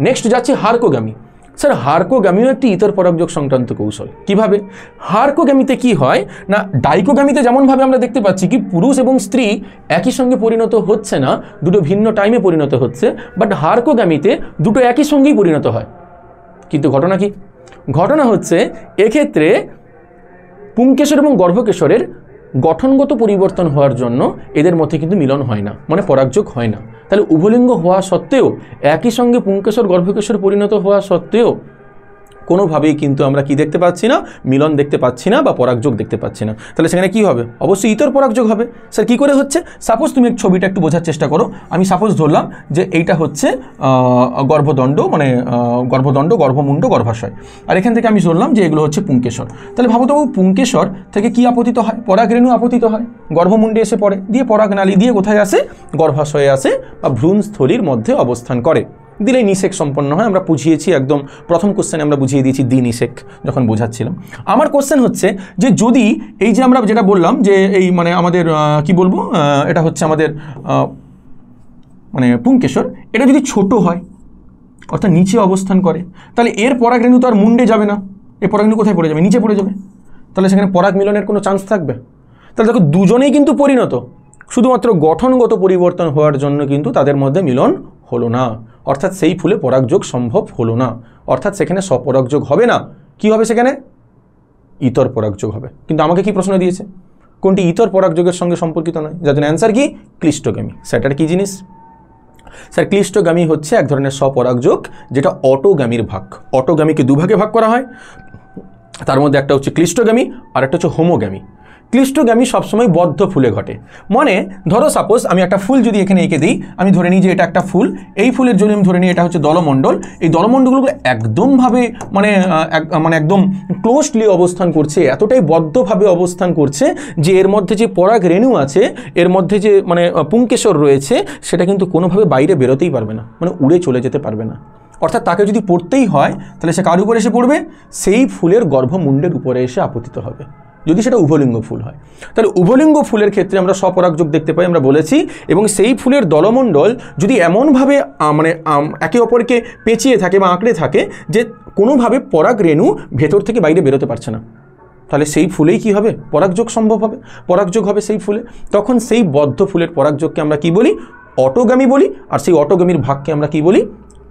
নেক্সট যাচ্ছে হার্কোগামি। স্যার হার্কোগামিও একটি ইতর পরাগযোগ সংক্রান্ত কৌশল। কিভাবে? হার্কোগামিতে কি হয় না, ডাইকোগামিতে যেমনভাবে আমরা দেখতে পাচ্ছি কি পুরুষ এবং স্ত্রী একই সঙ্গে পরিণত হচ্ছে না, দুটো ভিন্ন টাইমে পরিণত হচ্ছে, বাট হার্কোগামিতে দুটো একই সঙ্গেই পরিণত হয়। কিন্তু ঘটনা কি? ঘটনা হচ্ছে এক্ষেত্রে পুংকেশর এবং গর্ভকেশরের গঠনগত পরিবর্তন হওয়ার জন্য এদের মধ্যে কিন্তু মিলন হয় না, মানে পরাগযোগ হয় না। তাহলে উভলিঙ্গ হওয়া সত্ত্বেও, একই সঙ্গে পুংকেশর গর্ভকেশর পরিণত হওয়া সত্ত্বেও কোনোভাবেই কিন্তু আমরা কি দেখতে পাচ্ছি না, মিলন দেখতে পাচ্ছি না বা পরাগযোগ দেখতে পাচ্ছি না। তাহলে সেখানে কি হবে? অবশ্যই ইতর পরাগযোগ হবে। স্যার কী করে হচ্ছে? সাপোজ তুমি ছবিটা একটু বোঝার চেষ্টা করো। আমি সাপোজ ধরলাম যে এইটা হচ্ছে গর্ভদণ্ড, মানে গর্ভদণ্ড, গর্ভমুণ্ড, গর্ভাশয়, আর এখান থেকে আমি ধরলাম যে এগুলো হচ্ছে পুংকেশর। তাহলে ভাবো তো, পুংকেশর থেকে কি আপতিত হয়? পরাগরেণু আপতিত হয়, গর্ভমুণ্ডে এসে পড়ে, দিয়ে পরাগনালী দিয়ে কোথায় আসে? গর্ভাশয়ে আসে বা ভ্রূণস্থলীর মধ্যে অবস্থান করে। দিলে নিষেক সম্পন্ন হয়। আমরা বুঝিয়েছি একদম প্রথম কোশ্চেনে আমরা বুঝিয়ে দিয়েছি দ্বিনিষেক যখন বোঝাচ্ছিলাম। আমার কোশ্চেন হচ্ছে যে যদি এই যে আমরা যেটা বললাম যে এই মানে আমাদের কি বলবো, এটা হচ্ছে আমাদের মানে পুংকেশর, এটা যদি ছোট হয় অর্থাৎ নিচে অবস্থান করে, তাহলে এর পরাগরেণু তো আর মুন্ডে যাবে না, এর পরাগরেণু কোথায় পড়ে যাবে? নিচে পড়ে যাবে। তাহলে সেখানে পরাগ মিলনের কোনো চান্স থাকবে? তাহলে দেখো দুজনেই কিন্তু পরিণত, শুধুমাত্র গঠনগত পরিবর্তন হওয়ার জন্য কিন্তু তাদের মধ্যে মিলন হলো না, অর্থাৎ সেই ফুলে পরাগযোগ সম্ভব হলো না, অর্থাৎ সেখানে স্বপরাগযোগ হবে না। কি হবে সেখানে? ইতর পরাগযোগ হবে। কিন্তু আমাকে কি প্রশ্ন দিয়েছে, কোনটি ইতর পরাগযোগের সঙ্গে সম্পর্কিত নয়? যার জন্য অ্যান্সার কি? ক্লিষ্টগামী। সেটার কি জিনিস? স্যার ক্লিষ্টগামী হচ্ছে এক ধরনের স্বপরাগযোগ যেটা অটোগামীর ভাগ। অটোগামীকে দুভাগে ভাগ করা হয়, তার মধ্যে একটা হচ্ছে ক্লিষ্টগামী আর একটা হচ্ছে হোমোগামী। ক্লিষ্টগামী সবসময় বদ্ধ ফুলে ঘটে। মানে ধরো সাপোজ আমি একটা ফুল যদি এখানে এঁকে দিই, আমি ধরে নিই যে এটা একটা ফুল, এই ফুলের জন্য আমি ধরে নিই এটা হচ্ছে দলমণ্ডল। এই দলমণ্ডলগুলো একদমভাবে মানে একদম ক্লোজলি অবস্থান করছে, এতটাই বদ্ধভাবে অবস্থান করছে যে এর মধ্যে যে পরাগ রেণু আছে, এর মধ্যে যে মানে পুংকেশর রয়েছে, সেটা কিন্তু কোনোভাবে বাইরে বেরোতেই পারবে না, মানে উড়ে চলে যেতে পারবে না। অর্থাৎ তাকে যদি পড়তেই হয় তাহলে সে কার উপরে এসে পড়বে? সেই ফুলের গর্ভমুণ্ডের উপরে এসে আপতিত হবে, যদি সেটা উভলিঙ্গ ফুল হয়। তাহলে উভলিঙ্গ ফুলের ক্ষেত্রে আমরা স্বপরাগযোগ দেখতে পাই, আমরা বলেছি। এবং সেই ফুলের দলমণ্ডল যদি এমনভাবে মানে একে অপরকে পেঁচিয়ে থাকে বা আঁকড়ে থাকে যে কোনোভাবে পরাগ রেণু ভেতর থেকে বাইরে বেরোতে পারছে না, তাহলে সেই ফুলেই কি হবে? পরাগযোগ সম্ভব হবে, পরাগযোগ হবে সেই ফুলে। তখন সেই বদ্ধ ফুলের পরাগযোগকে আমরা কি বলি? অটোগামী বলি। আর সেই অটোগামীর ভাগকে আমরা কি বলি?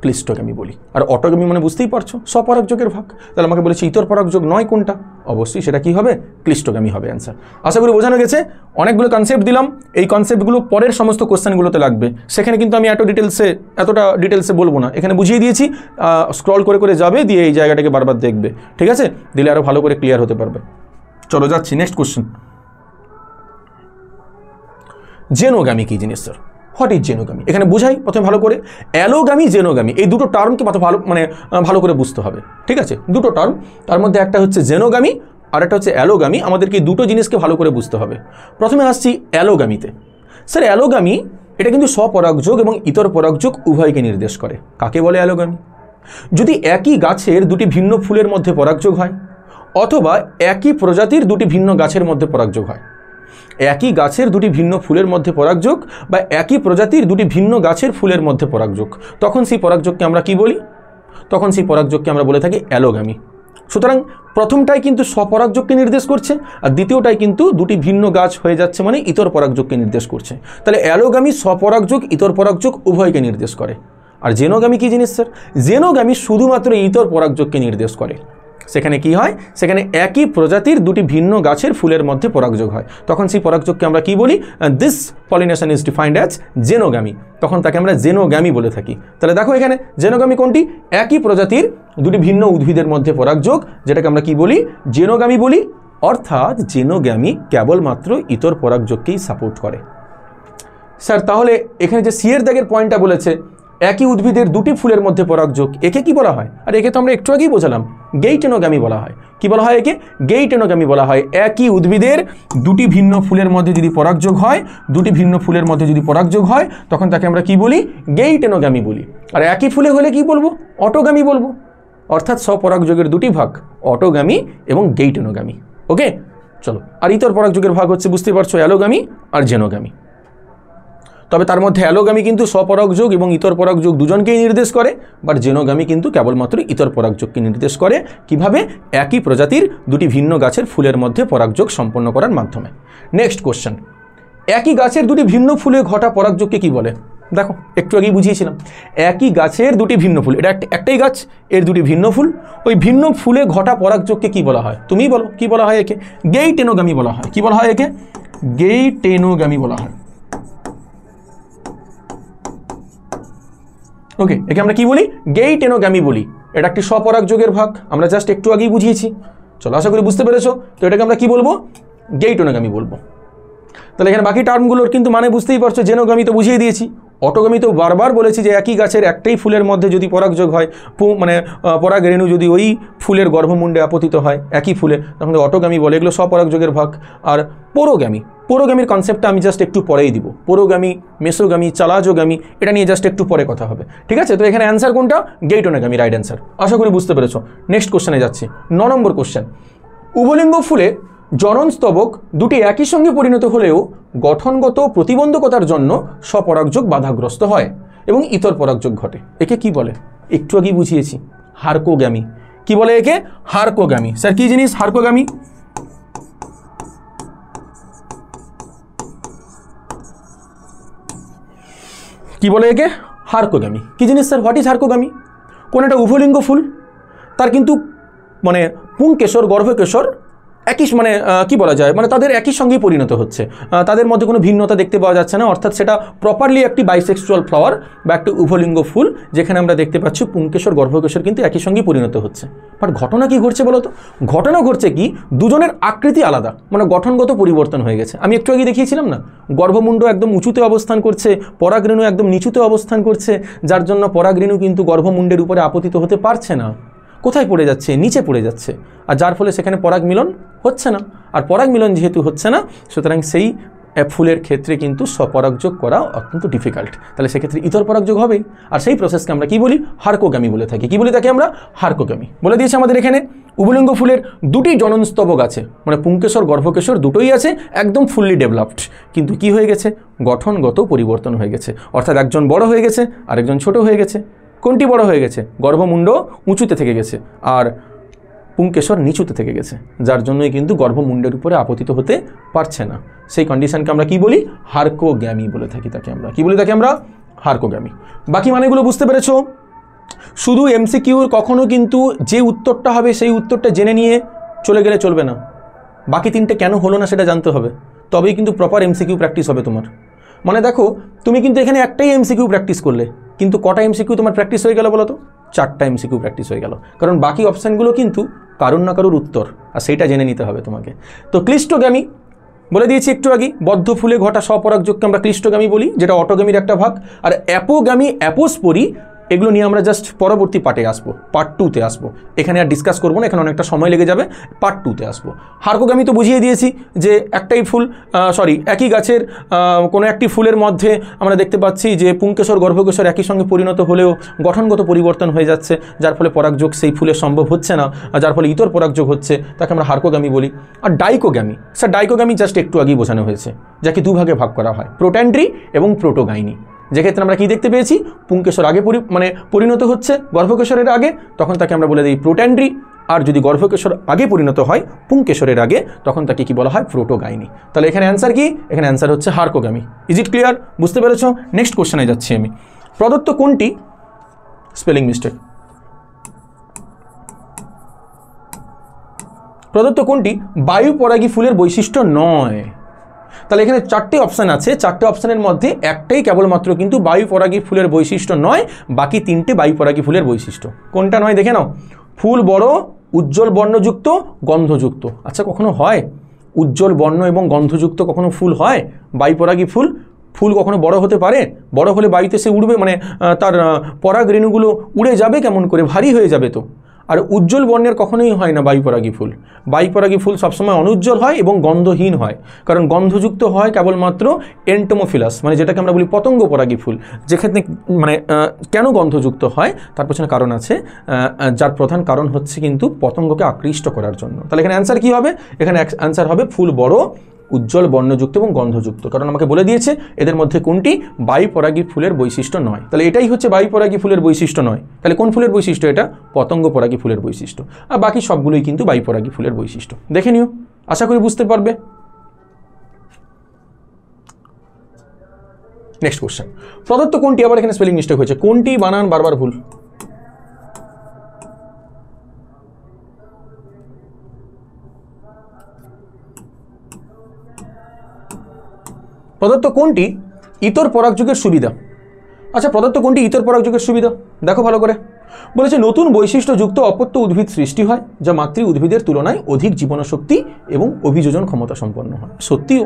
ক্লিষ্টগামী বলি। আর অটোগামী মানে বুঝতেই পারছো, স্বপরাগযোগের ভাগ। তাহলে আমাকে বলেছে ইতর পরাগযোগ নয় কোনটা? অবশ্যই সেটা কি হবে? ক্লিষ্টগামী হবে অ্যান্সার। আশা করি বোঝানো গেছে। অনেকগুলো কনসেপ্ট দিলাম, এই কনসেপ্টগুলো পরের সমস্ত কোশ্চেনগুলোতে লাগবে, সেখানে কিন্তু আমি এতটা ডিটেলসে বলবো না, এখানে বুঝিয়ে দিয়েছি। স্ক্রল করে করে যাবে, দিয়ে এই জায়গাটাকে বারবার দেখবে, ঠিক আছে? দিলে আরও ভালো করে ক্লিয়ার হতে পারবে। চলো যাচ্ছি নেক্সট কোশ্চেন। জেনোগামী কি জিনিস স্যার? What is জেনোগামী? এখানে বুঝাই প্রথমে ভালো করে। অ্যালোগামী, জেনোগামী, এই দুটো টার্মকে ভালো করে বুঝতে হবে, ঠিক আছে? দুটো টার্ম, তার মধ্যে একটা হচ্ছে জেনোগামী আর একটা হচ্ছে অ্যালোগামী। আমাদেরকে এই দুটো জিনিসকে ভালো করে বুঝতে হবে। প্রথমে আসছি অ্যালোগামীতে। স্যার অ্যালোগামী এটা কিন্তু স্বপরাগযোগ এবং ইতর পরাগযোগ উভয়কে নির্দেশ করে। কাকে বলে অ্যালোগামী? যদি একই গাছের দুটি ভিন্ন ফুলের মধ্যে পরাগযোগ হয়, অথবা একই প্রজাতির দুটি ভিন্ন গাছের মধ্যে পরাগযোগ হয়। একই গাছের দুটি ভিন্ন ফুলের মধ্যে পরাগযোগ বা একই প্রজাতির দুটি ভিন্ন গাছের ফুলের মধ্যে পরাগযোগ, তখন সেই পরাগযোগকে আমরা কি বলি? তখন সেই পরাগযোগকে আমরা বলে থাকি অ্যালোগামী। সুতরাং প্রথমটাই কিন্তু স্বপরাগযোগকে নির্দেশ করছে, আর দ্বিতীয়টাই কিন্তু দুটি ভিন্ন গাছ হয়ে যাচ্ছে মানে ইতর পরাগযোগকে নির্দেশ করছে। তাহলে অ্যালোগামী স্বপরাগযোগ, ইতর পরাগযোগ উভয়কে নির্দেশ করে। আর জেনোগামী কি জিনিস স্যার? জেনোগামী শুধুমাত্র ইতর পরাগযোগকে নির্দেশ করে। সেখানে কি হয়? সেখানে একই প্রজাতির দুটি ভিন্ন গাছের ফুলের মধ্যে পরাগযোগ হয়, তখন সেই পরাগযোগকে আমরা কি বলি? This pollination is defined as xenogamy. তখন তাকে আমরা জেনোগামী বলে থাকি। তাহলে দেখো এখানে জেনোগামী কোনটি? একই প্রজাতির দুটি ভিন্ন উদ্ভিদের মধ্যে পরাগযোগ, যেটাকে আমরা কি বলি? জেনোগামী বলি। অর্থাৎ জেনোগামী কেবলমাত্র ইতর পরাগযোগকেই সাপোর্ট করে। স্যার তাহলে এখানে যে সিয়ের দাগের পয়েন্টটা বলেছে একই উদ্ভিদের দুটি ফুলের মধ্যে পরাগযোগ, একে কি বলা হয়? আর একে তো আমরা একটু আগেই বোঝালাম, গেইটেনোগামী বলা হয়। কি বলা হয় একে? গেইটেনোগামী বলা হয়। একই উদ্ভিদের দুটি ভিন্ন ফুলের মধ্যে যদি পরাগযোগ হয়, দুটি ভিন্ন ফুলের মধ্যে যদি পরাগযোগ হয়, তখন তাকে আমরা কি বলি? গেইটেনোগামী বলি। আর একই ফুলে হলে কি বলবো? অটোগামী বলবো। অর্থাৎ স্বপরাগযোগের দুটি ভাগ, অটোগামী এবং গেইটনোগামী। ওকে, চলো। আর ইতর পরাগযোগের ভাগ হচ্ছে, বুঝতে পারছো, অ্যালোগামী আর জেনোগামী। তবে তার মধ্যে অ্যালোগামী কিন্তু স্বপরাগযোগ এবং ইতর পরাগযোগ দুজনকেই নির্দেশ করে, বাট জেনোগামী কিন্তু কেবলমাত্র ইতর পরাগযোগকে নির্দেশ করে। কিভাবে? একই প্রজাতির দুটি ভিন্ন গাছের ফুলের মধ্যে পরাগযোগ সম্পন্ন করার মাধ্যমে। নেক্সট কোশ্চেন, একই গাছের দুটি ভিন্ন ফুলে ঘটা পরাগযোগকে কি বলে? দেখো, একটু আগেই বুঝিয়েছিলাম, একই গাছের দুটি ভিন্ন ফুল, এটা একটাই গাছ, এর দুটি ভিন্ন ফুল, ওই ভিন্ন ফুলে ঘটা পরাগযোগকে কি বলা হয়? তুমিই বলো, কি বলা হয় একে? গেইটেনোগামী বলা হয়। কি বলা হয় একে? গেইটেনোগামী বলা হয়। ওকে, একে আমরা কি বলি? গেইটেনোগামী বলি। এটা একটি স্বপরাগযোগের ভাগ, আমরা জাস্ট একটু আগেই বুঝিয়েছি। চলো, আশা করি বুঝতে পেরেছো। তো এটাকে আমরা কি বলবো? গেইটেনোগামী বলবো। তাহলে এখানে বাকি টার্মগুলোর কিন্তু মানে বুঝতেই পারছো। জেনোগামী তো বুঝিয়ে দিয়েছি, অটোগামী তো বারবার বলেছি যে একই গাছের একটাই ফুলের মধ্যে যদি পরাগযোগ হয়, মানে পরাগ রেণু যদি ওই ফুলের গর্ভমুণ্ডে আপতিত হয় একই ফুলে, তখন অটোগামী বলে। এগুলো স্বপরাগযোগের ভাগ। আর পোরোগামীর কনসেপ্টটা আমি জাস্ট একটু পরেই দিব। পোরোগামী, মেসোগামী, চালাজোগামী, এটা নিয়ে জাস্ট একটু পরে কথা হবে, ঠিক আছে? তো এখানে অ্যান্সার কোনটা? গেইটেনোগামী, রাইট অ্যান্সার। আশা করি বুঝতে পেরেছো। নেক্সট কোশ্চেনে যাচ্ছি, 9 নম্বর কোশ্চেন। উভলিঙ্গ ফুলে জননস্তবক দুটি একই সঙ্গে পরিণত হলেও গঠনগত প্রতিবন্ধকতার জন্য স্বপরাগযোগ বাধাগ্রস্ত হয় এবং ইতর পরাগযোগ ঘটে। একে কি বলে? একটু আগেই বুঝিয়েছি, হার্কোগামী। কি বলে একে? হার্কোগামী। স্যার কি জিনিস হার্কোগামী? কি বলে একে? হার্কোগামী। কি জিনিস স্যার? What is হার্কোগামী? কোন একটা উভলিঙ্গ ফুল, তার কিন্তু মানে পুংকেশর, গর্ভকেশর একই, মানে কি বলা যায়, মানে তাদের একই সঙ্গেই পরিণত হচ্ছে, তাদের মধ্যে কোনো ভিন্নতা দেখতে পাওয়া যাচ্ছে না। অর্থাৎ সেটা প্রপারলি একটি বাইসেক্সুয়াল ফ্লাওয়ার বা একটি উভলিঙ্গ ফুল, যেখানে আমরা দেখতে পাচ্ছি পুংকেশর, গর্ভকেশর কিন্তু একই সঙ্গেই পরিণত হচ্ছে। বাট ঘটনা কি ঘটছে বলো তো? ঘটনা ঘটছে কি, দুজনের আকৃতি আলাদা, মানে গঠনগত পরিবর্তন হয়ে গেছে। আমি একটু আগে দেখিয়েছিলাম না, গর্ভমুণ্ড একদম উঁচুতে অবস্থান করছে, পরাগরেণু একদম নিচুতে অবস্থান করছে, যার জন্য পরাগরেণু কিন্তু গর্ভমুণ্ডের উপরে আপতিত হতে পারছে না। কোথায় পড়ে যাচ্ছে? নিচে পড়ে যাচ্ছে। আর যার ফলে সেখানে পরাগ মিলন হচ্ছে না। আর পরাগ মিলন যেহেতু হচ্ছে না, সুতরাং সেই ফুলের ক্ষেত্রে কিন্তু স্বপরাগযোগ করা অত্যন্ত ডিফিকাল্ট। তাহলে সেক্ষেত্রে ইতর পরাগযোগ হবেই। আর সেই প্রসেসকে আমরা কি বলি? হার্কোগামী বলে থাকি। কি বলে থাকি আমরা? হার্কোগামী বলে দিয়েছি। আমাদের এখানে উভলিঙ্গ ফুলের দুটি জননস্তবক আছে, মানে পুংকেশর, গর্ভকেশর দুটোই আছে, একদম ফুললি ডেভেলপড, কিন্তু কি হয়ে গেছে? গঠনগত পরিবর্তন হয়ে গেছে। অর্থাৎ একজন বড় হয়ে গেছে, আরেকজন ছোট হয়ে গেছে। কোনটি বড় হয়ে গেছে? গর্ভমুণ্ড উঁচুতে থেকে গেছে আর পুংকেশর নিচুতে থেকে গেছে, যার জন্যই কিন্তু গর্ভমুণ্ডের উপরে আপতিত হতে পারছে না। সেই কন্ডিশনকে আমরা কি বলি? হার্কোগ্যামি বলে থাকি। তাকে আমরা কি বলি? তাকে আমরা হার্কোগ্যামি। বাকি মানেগুলো বুঝতে পেরেছো? শুধু এমসিকিউর কখনো কিন্তু যে উত্তরটা হবে সেই উত্তরটা জেনে নিয়ে চলে গেলে চলবে না। বাকি তিনটে কেন হলো না সেটা জানতে হবে, তবেই কিন্তু প্রপার এমসিকিউ প্র্যাকটিস হবে তোমার। মানে দেখো, তুমি কিন্তু এখানে একটাই এমসিকিউ প্র্যাকটিস করলে, কিন্তু কটা এমসিকিউ তোমার প্র্যাকটিস হয়ে গেল বলো তো? 4টা এমসিকিউ প্র্যাকটিস হয়ে গেল, কারণ বাকি অপশানগুলো কিন্তু কারোর না কারোর উত্তর, আর সেইটা জেনে নিতে হবে তোমাকে। তো ক্লিষ্টগামী বলে দিয়েছি একটু আগে, বদ্ধ ফুলে ঘটা স্বপরাগযোগকে আমরা ক্লিষ্টগামী বলি, যেটা অটোগামীর একটা ভাগ। আর অ্যাপোগামী, অ্যাপোস্পোরি, এগুলো নিয়ে আমরা জাস্ট পরবর্তী পার্টে আসবো, পার্ট 2তে আসবো। এখানে আর ডিসকাস করবো না, এখানে অনেকটা সময় লেগে যাবে, পার্ট 2তে আসবো। হার্কোগামী তো বুঝিয়ে দিয়েছি যে একটাই ফুল, একই গাছের কোনো একটি ফুলের মধ্যে আমরা দেখতে পাচ্ছি যে পুংকেশর, গর্ভকেশর একই সঙ্গে পরিণত হলেও গঠনগত পরিবর্তন হয়ে যাচ্ছে, যার ফলে পরাগযোগ সেই ফুলে সম্ভব হচ্ছে না, যার ফলে ইতর পরাগযোগ হচ্ছে, তাকে আমরা হার্কোগামী বলি। আর ডাইকোগামী, স্যার ডাইকোগামী জাস্ট একটু আগেই বোঝানো হয়েছে, যাকে দুভাগে ভাগ করা হয়, প্রোট্যান্ড্রি এবং প্রোটোগাইনি। যেক্ষেত্রে আমরা কি দেখতে পেয়েছি? পুংকেশর আগে পরিণত হচ্ছে গর্ভকেশরের আগে, তখন তাকে আমরা বলে দিই প্রোট্যান্ড্রি। আর যদি গর্ভকেশর আগে পরিণত হয় পুংকেশরের আগে, তখন তাকে কি বলা হয়? প্রোটোগাইনি। তাহলে এখানে অ্যান্সার কি? এখানে অ্যান্সার হচ্ছে হার্কোগামী। Is it clear? বুঝতে পেরেছো? নেক্সট কোশ্চেনে যাচ্ছি আমি। প্রদত্ত কোনটি, স্পেলিং মিস্টেক, প্রদত্ত কোনটি বায়ু পরাগী ফুলের বৈশিষ্ট্য নয়? তাহলে এখানে 4টে অপশান আছে, 4টে অপশানের মধ্যে একটাই কেবলমাত্র কিন্তু বায়ু পরাগী ফুলের বৈশিষ্ট্য নয়, বাকি 3টে বায়ু পরাগী ফুলের বৈশিষ্ট্য। কোনটা নয় দেখে নাও। ফুল বড়, উজ্জ্বল বর্ণযুক্ত, গন্ধযুক্ত। আচ্ছা, কখনো হয় উজ্জ্বল বর্ণ এবং গন্ধযুক্ত কখনো ফুল হয়? বায়ু পরাগী ফুল, ফুল কখনো বড় হতে পারে? বড় হলে বায়ুতে সে উড়বে, মানে তার পরাগ রেণুগুলো উড়ে যাবে কেমন করে? ভারী হয়ে যাবে তো। আর উজ্জ্বল বর্ণের কখনোই হয় না বাইপরাগী ফুল। বাইপরাগী ফুল সবসময় অনুজ্জ্বল হয় এবং গন্ধহীন হয়, কারণ গন্ধযুক্ত হয় কেবলমাত্র এন্টোমোফিলাস, মানে যেটাকে আমরা বলি পতঙ্গ পরাগী ফুল, যেখানে মানে কেন গন্ধযুক্ত হয় তার পেছনে কারণ আছে, যার প্রধান কারণ হচ্ছে কিন্তু পতঙ্গকে আকৃষ্ট করার জন্য। তাহলে এখানে অ্যান্সার কী হবে? এখানে অ্যান্সার হবে ফুল বড়, উজ্জ্বল বর্ণযুক্ত এবং গন্ধযুক্ত, কারণ আমাকে বলে দিয়েছে এদের মধ্যে কোনটি বাইপরাগী ফুলের বৈশিষ্ট্য নয়। তাহলে এটাই হচ্ছে বাইপরাগী ফুলের বৈশিষ্ট্য নয়। তাহলে কোন ফুলের বৈশিষ্ট্য? এটা পতঙ্গ পরাগী ফুলের বৈশিষ্ট্য, আর বাকি সবগুলোই কিন্তু বাইপরাগী ফুলের বৈশিষ্ট্য। দেখে নিও, আশা করি বুঝতে পারবে। নেক্সট কোশ্চেন, প্রদত্ত কোনটি, আবার এখানে স্পেলিং মিস্টেক হয়েছে, কোনটি বানান বারবার ভুল? প্রদত্ত কোনটি ইতর পরাগযোগের সুবিধা? আচ্ছা, প্রদত্ত কোনটি ইতর পরাগযোগের সুবিধা? দেখো ভালো করে, বলেছে নতুন বৈশিষ্ট্যযুক্ত অপত্য উদ্ভিদ সৃষ্টি হয় যা মাতৃ উদ্ভিদের তুলনায় অধিক জীবনশক্তি এবং অভিযোজন ক্ষমতা সম্পন্ন হয়। সত্যিও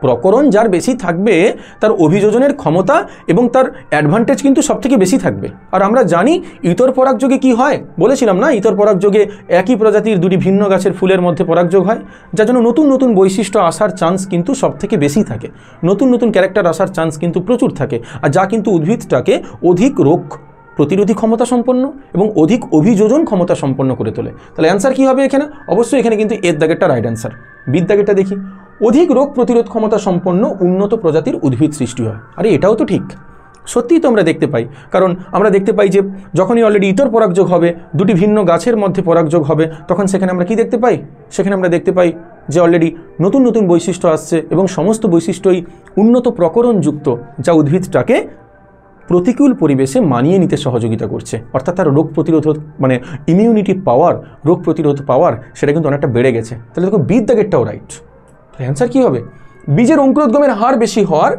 প্রকরণ যার বেশি থাকবে তার অভিযোজনের ক্ষমতা এবং তার অ্যাডভান্টেজ কিন্তু সবথেকে বেশি থাকবে। আর আমরা জানি ইতর পরাগযোগে কি হয়, বলেছিলাম না, ইতর পরাগযোগে একই প্রজাতির দুটি ভিন্ন গাছের ফুলের মধ্যে পরাগযোগ হয়, যার জন্য নতুন নতুন বৈশিষ্ট্য আসার চান্স কিন্তু সবথেকে বেশি থাকে, নতুন নতুন ক্যারেক্টার আসার চান্স কিন্তু প্রচুর থাকে, আর যা কিন্তু উদ্ভিদটাকে অধিক রোগ প্রতিরোধী ক্ষমতা সম্পন্ন এবং অধিক অভিযোজন ক্ষমতা সম্পন্ন করে তোলে। তাহলে অ্যান্সার কী হবে এখানে? অবশ্যই এখানে কিন্তু এর দাগেরটা রাইট অ্যান্সার। বির দাগেরটা দেখি, অধিক রোগ প্রতিরোধ ক্ষমতা সম্পন্ন উন্নত প্রজাতির উদ্ভিদ সৃষ্টি হয়। আরে এটাও তো ঠিক, সত্যিই তো আমরা দেখতে পাই, কারণ আমরা দেখতে পাই যে যখনই অলরেডি ইতর পরাগযোগ হবে, দুটি ভিন্ন গাছের মধ্যে পরাগযোগ হবে, তখন সেখানে আমরা কি দেখতে পাই? সেখানে আমরা দেখতে পাই যে অলরেডি নতুন নতুন বৈশিষ্ট্য আসছে এবং সমস্ত বৈশিষ্ট্যই উন্নত প্রকরণযুক্ত, যা উদ্ভিদটাকে প্রতিকূল পরিবেশে মানিয়ে নিতে সহযোগিতা করছে, অর্থাৎ তার রোগ প্রতিরোধ মানে ইমিউনিটি পাওয়ার, রোগ প্রতিরোধ পাওয়ার সেটা কিন্তু অনেকটা বেড়ে গেছে। তাহলে দেখো বির দাগেরটাও রাইট। অ্যান্সার কী হবে? বীজের অঙ্কুরোদ্গমের হার বেশি হওয়ার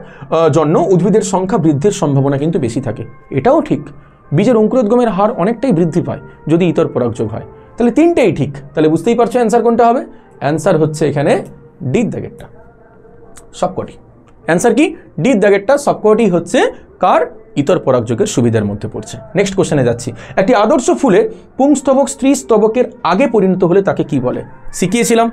জন্য উদ্ভিদের সংখ্যা বৃদ্ধির সম্ভাবনা কিন্তু বেশি থাকে। এটাও ঠিক, বীজের অঙ্কুরোদ্গমের হার অনেকটাই বৃদ্ধি পায় যদি ইতর পরাগযোগ হয়। তাহলে তিনটেই ঠিক। তাহলে বুঝতেই পারছো অ্যান্সার কোনটা হবে? অ্যান্সার হচ্ছে এখানে ডির দাগেরটা, সবকটি। অ্যান্সার কি? ডির দাগেরটা সবকটি হচ্ছে কার? ইতর পরাগযোগের সুবিধার মধ্যে পড়ছে। নেক্সট কোশ্চেনে যাচ্ছি, একটি আদর্শ ফুলে পুংস্তবক স্ত্রী স্তবকের আগে পরিণত হলে তাকে কি বলে? শিখিয়েছিলাম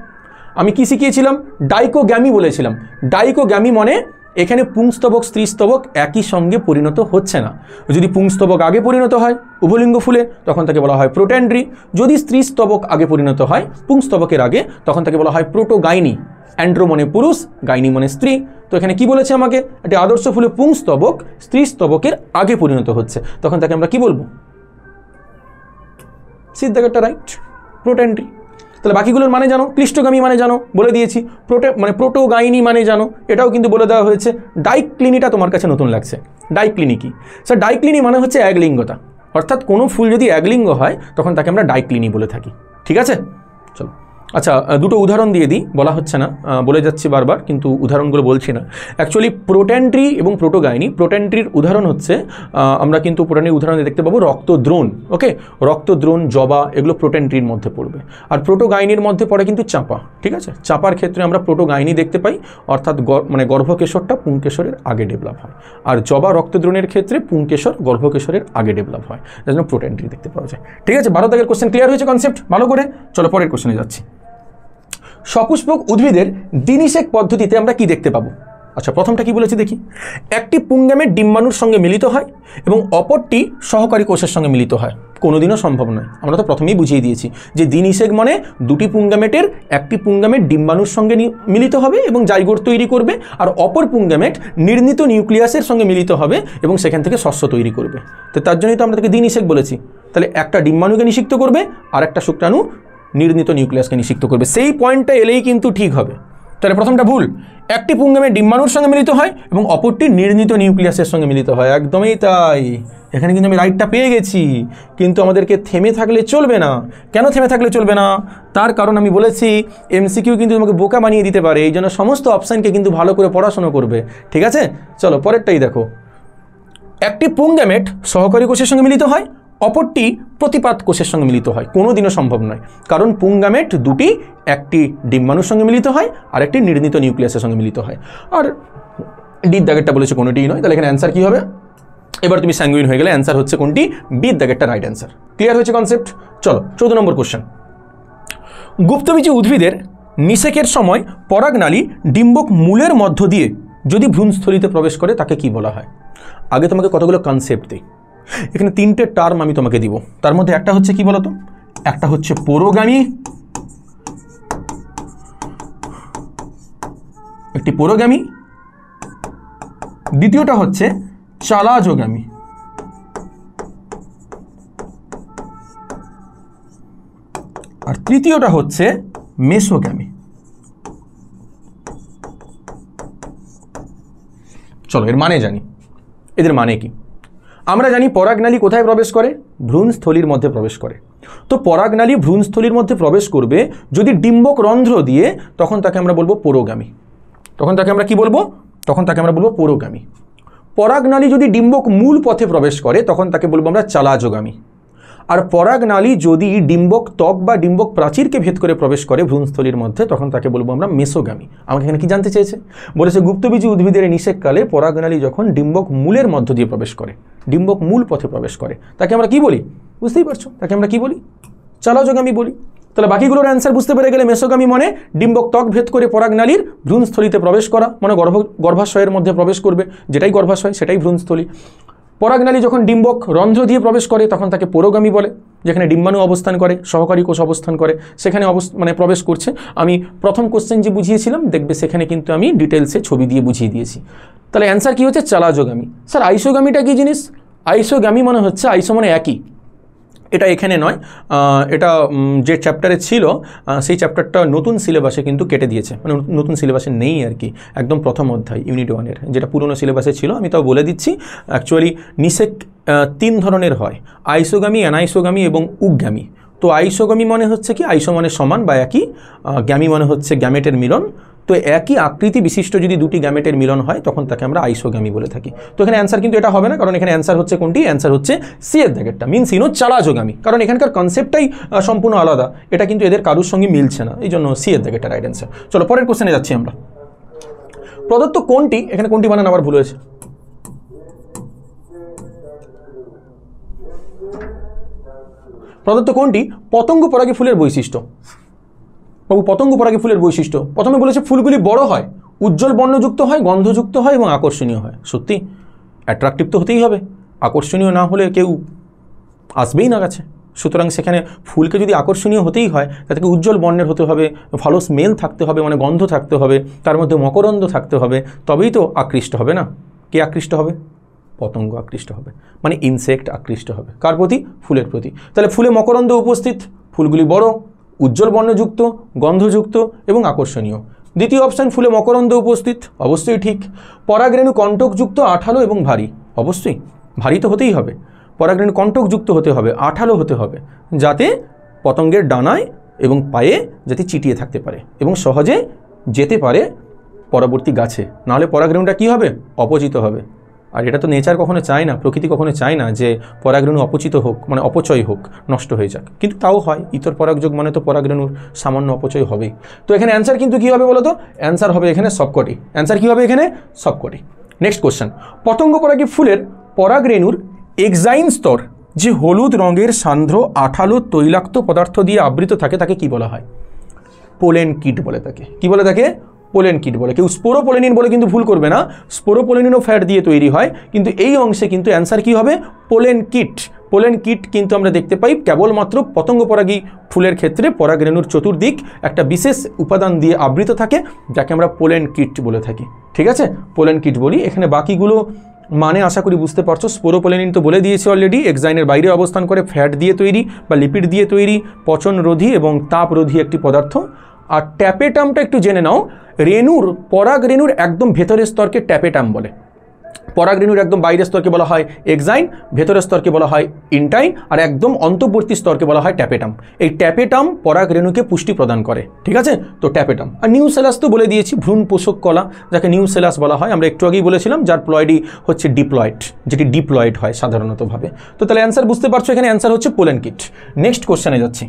আমি, কি শিখিয়েছিলাম? ডাইকোগ্যামি বলেছিলাম। ডাইকোগ্যামি মানে এখানে পুংস্তবক স্ত্রী স্তবক একই সঙ্গে পরিণত হচ্ছে না। যদি পুংস্তবক আগে পরিণত হয় উভলিঙ্গ ফুলে, তখন তাকে বলা হয় প্রোট্যান্ড্রি। যদি স্ত্রী স্তবক আগে পরিণত হয় পুংস্তবকের আগে, তখন তাকে বলা হয় প্রোটোগাইনি। অ্যান্ড্রো মানে পুরুষ, গাইনি মানে স্ত্রী। তো এখানে কি বলেছে আমাকে? একটি আদর্শ ফুলে পুংস্তবক স্ত্রী স্তবকের আগে পরিণত হচ্ছে, তখন তাকে আমরা কি বলবো? সিদ্ধাগরটা রাইট, প্রোট্যান্ড্রি। তাহলে বাকিগুলোর মানে জানো, ক্লিষ্টগামী মানে জানো, বলে দিয়েছি। মানে প্রোটোগাইনি মানে জানো, এটাও কিন্তু বলে দেওয়া হয়েছে। ডাইক্লিনিটা তোমার কাছে নতুন লাগছে। ডাইক্লিনি কি? স্যার ডাইক্লিনি মানে হচ্ছে একলিঙ্গতা, অর্থাৎ কোনো ফুল যদি একলিঙ্গ হয় তখন তাকে আমরা ডাইক্লিনি বলে থাকি। ঠিক আছে, চলো। আচ্ছা, দুটো উদাহরণ দিয়ে দিই, বলা হচ্ছে না, বলে যাচ্ছি বারবার, কিন্তু উদাহরণগুলো বলছি না। অ্যাকচুয়ালি প্রোট্যান্ড্রি এবং প্রোটোগাইনি, প্রোট্যান্ড্রির উদাহরণ হচ্ছে আমরা কিন্তু প্রোট্যান্ড্রির উদাহরণ দেখতে পাবো রক্তদ্রোণ। ওকে, রক্তদ্রোণ, জবা, এগুলো প্রোট্যান্ড্রির মধ্যে পড়বে। আর প্রোটোগাইনির মধ্যে পড়ে কিন্তু চাপা। ঠিক আছে, চাপার ক্ষেত্রে আমরা প্রোটোগাইনি দেখতে পাই, অর্থাৎ মানে গর্ভকেশরটা পুংকেশরের আগে ডেভেলপ হয়। আর জবা রক্তদ্রোণের ক্ষেত্রে পুংকেশর গর্ভকেশরের আগে ডেভেলপ হয়, যার জন্য প্রোট্যান্ড্রি দেখতে পাওয়া যায়। ঠিক আছে, 12 দাগের কোশ্চেন ক্লিয়ার হয়েছে, কনসেপ্ট ভালো করে। চলো পরের কোশ্চেনে যাচ্ছি। সপুষ্পক উদ্ভিদের দ্বিনিষেক পদ্ধতিতে আমরা কি দেখতে পাবো? আচ্ছা, প্রথমটা কি বলেছি দেখি। একটি পুংগামেট ডিম্বাণুর সঙ্গে মিলিত হয় এবং অপরটি সহকারী কোষের সঙ্গে মিলিত হয়। কোনোদিনও সম্ভব নয়। আমরা তো প্রথমেই বুঝিয়ে দিয়েছি যে দ্বিনিষেক মানে দুটি পুংগামেটের একটি পুংগামেট ডিম্বাণুর সঙ্গে মিলিত হবে এবং জাইগোট তৈরি করবে, আর অপর পুংগামেট নির্ণীত নিউক্লিয়াসের সঙ্গে মিলিত হবে এবং সেখান থেকে শস্য তৈরি করবে। তো তার জন্যই তো আমরা তাকে দ্বিনিষেক বলেছি। তাহলে একটা ডিম্বাণুকে নিষিক্ত করবে আর একটা শুক্রাণু নির্ণীত নিউক্লিয়াসকে নিষিক্ত করবে। সেই পয়েন্টটা এলেই কিন্তু ঠিক হবে। তাহলে প্রথমটা ভুল, একটি পুংগামেট ডিম্বাণুর সঙ্গে মিলিত হয় এবং অপরটি নির্ণীত নিউক্লিয়াসের সঙ্গে মিলিত হয়। একদমই তাই, এখানে কিন্তু আমি রাইটটা পেয়ে গেছি। কিন্তু আমাদেরকে থেমে থাকলে চলবে না। কেন থেমে থাকলে চলবে না? তার কারণ আমি বলেছি এমসিকিউ কিন্তু তোমাকে বোকা বানিয়ে দিতে পারে, এই জন্য সমস্ত অপশানকে কিন্তু ভালো করে পড়াশোনা করবে। ঠিক আছে, চলো পরেরটাই দেখো। একটি পুংগামেট সহকারী কোষের সঙ্গে মিলিত হয়, অপরটি প্রতিপাদ কোষের সঙ্গে মিলিত হয়। কোনোদিনও সম্ভব নয়, কারণ পুংগামেট দুটি একটি ডিম্বাণুর সঙ্গে মিলিত হয় আর একটি নির্ণীত নিউক্লিয়াসের সঙ্গে মিলিত হয়। আর ডির দাগেরটা বলেছে কোনোটিই নয়। তাহলে এখানে অ্যান্সার কী হবে? এবার তুমি স্যাঙ্গুইন হয়ে গেলে, অ্যান্সার হচ্ছে কোনটি? বি দাগেরটা রাইট অ্যান্সার। ক্লিয়ার হয়েছে কনসেপ্ট? চলো 14 নম্বর কোশ্চেন। গুপ্তবীজী উদ্ভিদের নিষেকের সময় পরাগনালী ডিম্বক মূলের মধ্য দিয়ে যদি ভ্রূণস্থলিতে প্রবেশ করে তাকে কি বলা হয়? আগে তোমাকে কতগুলো কনসেপ্ট দিই। এখানে 3টে টার্ম আমি তোমাকে দিব, তার মধ্যে একটা হচ্ছে কি বলতো? একটা হচ্ছে পুরোগামী, একটি পুরোগামী, দ্বিতীয়টা হচ্ছে চালাজগামী, আর তৃতীয়টা হচ্ছে মেসোগামী। চলো এর মানে জানি। এদের মানে কি? আমরা জানি পরাগনালী কোথায় প্রবেশ করে? ভ্রূণস্থলীর মধ্যে প্রবেশ করে। তো পরাগনালী ভ্রূণস্থলীর মধ্যে প্রবেশ করবে যদি ডিম্বক রন্ধ্র দিয়ে, তখন তাকে আমরা বলবো পুরোগামী। তখন তাকে আমরা কি বলবো? তখন তাকে আমরা বলবো পুরোগামী। পরাগনালী যদি ডিম্বক মূল পথে প্রবেশ করে তখন তাকে বলবো আমরা চালাজগামী। আর পরাগনালী যদি ডিম্বক ত্বক বা ডিম্বক প্রাচীরকে ভেদ করে প্রবেশ করে ভ্রূণস্থলীর মধ্যে তখন তাকে বলবো আমরা মেসোগামী। আমাকে এখানে কি জানতে চেয়েছে? বলেছে গুপ্তবীজী উদ্ভিদের নিষেককালে পরাগনালী যখন ডিম্বক মূলের মধ্য দিয়ে প্রবেশ করে, ডিম্বক মূল পথে প্রবেশ করে, তাকে আমরা কি বলি? বুঝতেই পারছো, তাকে আমরা কি বলি? চালাজগামী বলি। তাহলে বাকিগুলোর অ্যান্সার বুঝতে পেরে গেলে মেসোগামী মানে ডিম্বক ত্বক ভেদ করে পরাগনালীর ভ্রূণস্থলীতে প্রবেশ করা, মানে গর্ভাশয়ের মধ্যে প্রবেশ করবে, যেটাই গর্ভাশয় সেটাই ভ্রূণস্থলী। পরাগনালী যখন ডিম্বক রন্ধ্র দিয়ে প্রবেশ করে তখন তাকে পুরোগামী বলে, যেখানে ডিম্বাণু অবস্থান করে, সহকারী কোষ অবস্থান করে, সেখানে মানে প্রবেশ করছে। আমি প্রথম কোশ্চেন যে বুঝিয়েছিলাম দেখবে সেখানে কিন্তু আমি ডিটেলসে ছবি দিয়ে বুঝিয়ে দিয়েছি। তাহলে অ্যান্সার কি হচ্ছে? চালাজগামী। স্যার আইসোগামীটা কি জিনিস? আইসোগামী মানে হচ্ছে, আইসো মানে একই, এটা এখানে নয়, এটা যে চ্যাপ্টারে ছিল সেই চ্যাপ্টারটা নতুন সিলেবাসে কিন্তু কেটে দিয়েছে, মানে নতুন সিলেবাসে নেই আর কি, একদম প্রথম অধ্যায় ইউনিট 1-এর, যেটা পুরনো সিলেবাসে ছিল। আমি তাও বলে দিচ্ছি, অ্যাকচুয়ালি নিষেক 3 ধরনের হয়, আইসোগামী, অ্যানাইসোগামী এবং উগগামী। তো আইসোগামী মানে হচ্ছে কি, আইসো মানে সমান বা একই, গ্যামী মানে হচ্ছে গ্যামেটের মিলন। তো একই আকৃতি বিশিষ্ট যদি দুটি গ্যামেটের মিলন হয় তখন তাকে আমরা আইসোগামী বলে থাকি। তো এখানে অ্যান্সার কিন্তু এটা হবে না, কারণ এখানে অ্যান্সার হচ্ছে কোনটি? অ্যান্সার হচ্ছে সি এর দাগেরটা, মিনস চালাজগামী, কারণ এখানকার কনসেপ্টটাই সম্পূর্ণ আলাদা, এটা কিন্তু এদের কারোর সঙ্গে মিলছে না, এই জন্য সি এর দাগেরটা রাইট অ্যান্সার। চলো পরের কোশ্চেনে যাচ্ছি আমরা। প্রদত্ত কোনটি, এখানে কোনটি বানান আবার ভুল হয়েছে, প্রদত্ত কোনটি পতঙ্গ পরাগী ফুলের বৈশিষ্ট্য? বাবু পতঙ্গ পরাগী ফুলের বৈশিষ্ট্য প্রথমে বলেছে ফুলগুলি বড় হয়, উজ্জ্বল বর্ণযুক্ত হয়, গন্ধযুক্ত হয় এবং আকর্ষণীয় হয়। সত্যি অ্যাট্রাকটিভ তো হতেই হবে, আকর্ষণীয় না হলে কেউ আসবেই না কাছে। সুতরাং সেখানে ফুলকে যদি আকর্ষণীয় হতেই হয় তাদেরকে উজ্জ্বল বর্ণের হতে হবে, ভালো স্মেল থাকতে হবে, মানে গন্ধ থাকতে হবে, তার মধ্যে মকরন্দ থাকতে হবে, তবেই তো আকৃষ্ট হবে না। কে আকৃষ্ট হবে? পতঙ্গ আকৃষ্ট হবে, মানে ইনসেক্ট আকৃষ্ট হবে। কার প্রতি? ফুলের প্রতি। তাহলে ফুলে মকরন্দ উপস্থিত, ফুলগুলি বড়, উজ্জ্বল বর্ণযুক্ত, গন্ধযুক্ত এবং আকর্ষণীয়। দ্বিতীয় অপশান, ফুলে মকরন্দ উপস্থিত, অবশ্যই ঠিক। পরাগরেণু কণ্টকযুক্ত, আঠালো এবং ভারী, অবশ্যই ভারী তো হতেই হবে। পরাগরেণু কণ্টকযুক্ত হতে হবে, আঠালো হতে হবে, যাতে পতঙ্গের ডানায় এবং পায়ে যাতে চিটিয়ে থাকতে পারে এবং সহজে যেতে পারে পরবর্তী গাছে, নাহলে পরাগরেণুটা কী হবে? অপচিত হবে। আর এটা তো নেচার কখনো চায় না, প্রকৃতি কখনো চায় না যে পরাগরেণু অপচিত হোক, মানে অপচয় হোক, নষ্ট হয়ে যাক, কিন্তু তাও হয়। ইতর পরাগযোগ মানে তো পরাগরেণুর সামান্য অপচয় হবেই। তো এখানে অ্যান্সার কিন্তু কী হবে বলো তো? অ্যান্সার হবে এখানে সবকটি। অ্যান্সার কী হবে এখানে? সবকটি। নেক্সট কোশ্চেন, পতঙ্গ পরাগী ফুলের পরাগরেণুর এক্সাইন স্তর যে হলুদ রঙের সান্দ্র আঠালো তৈলাক্ত পদার্থ দিয়ে আবৃত থাকে তাকে কি বলা হয়? পোলেন কিট বলে তাকে। কি বলে তাকে? পোলেন কিট বলে। কেউ স্পোরোপোলেনিন বলে কিন্তু ভুল করবে না, স্পোরোপোলেনিনও ফ্যাট দিয়ে তৈরি হয়, কিন্তু এই অংশে কিন্তু অ্যান্সার কি হবে? Pollen kit. পোলেন কিট কিন্তু আমরা দেখতে পাই কেবলমাত্র পতঙ্গ পরাগী ফুলের ক্ষেত্রে পরাগরেণুর চতুর্দিক একটা বিশেষ উপাদান দিয়ে আবৃত থাকে, যাকে আমরা পোলেন কিট বলে থাকি। ঠিক আছে, পোলেন কিট বলি। এখানে বাকিগুলো মানে আশা করি বুঝতে পারছো। স্পোরোপোলেনিন তো বলে দিয়েছি অলরেডি, এক্সাইনের বাইরে অবস্থান করে, ফ্যাট দিয়ে তৈরি বা লিপিড দিয়ে তৈরি, পচনরোধী এবং তাপরোধী একটি পদার্থ। আর ট্যাপেটামটা একটু জেনে নাও, রেণুর পরাগরেণুর একদম ভেতরের স্তরকে ট্যাপেটাম বলে, পরাগরেণুর একদম বাইরের স্তরকে বলা হয় এক্সাইন, ভেতরের স্তরকে বলা হয় ইনটাইন, আর একদম অন্তর্বর্তী স্তরকে বলা হয় ট্যাপেটাম। এই ট্যাপেটাম পরাগরেণুকে পুষ্টি প্রদান করে। ঠিক আছে, তো ট্যাপেটাম। আর নিউসেলাস তো বলে দিয়েছি, ভ্রূণ পোষক কলা, যাকে নিউসেলাস বলা হয়, আমরা একটু আগেই বলেছিলাম, যার প্লয়েডই হচ্ছে ডিপ্লয়েড, যেটি ডিপ্লয়েড হয় সাধারণতভাবে। তো তাহলে অ্যান্সার বুঝতে পারছো, এখানে অ্যান্সার হচ্ছে পোলেন কিট। নেক্সট কোশ্চেনে যাচ্ছি।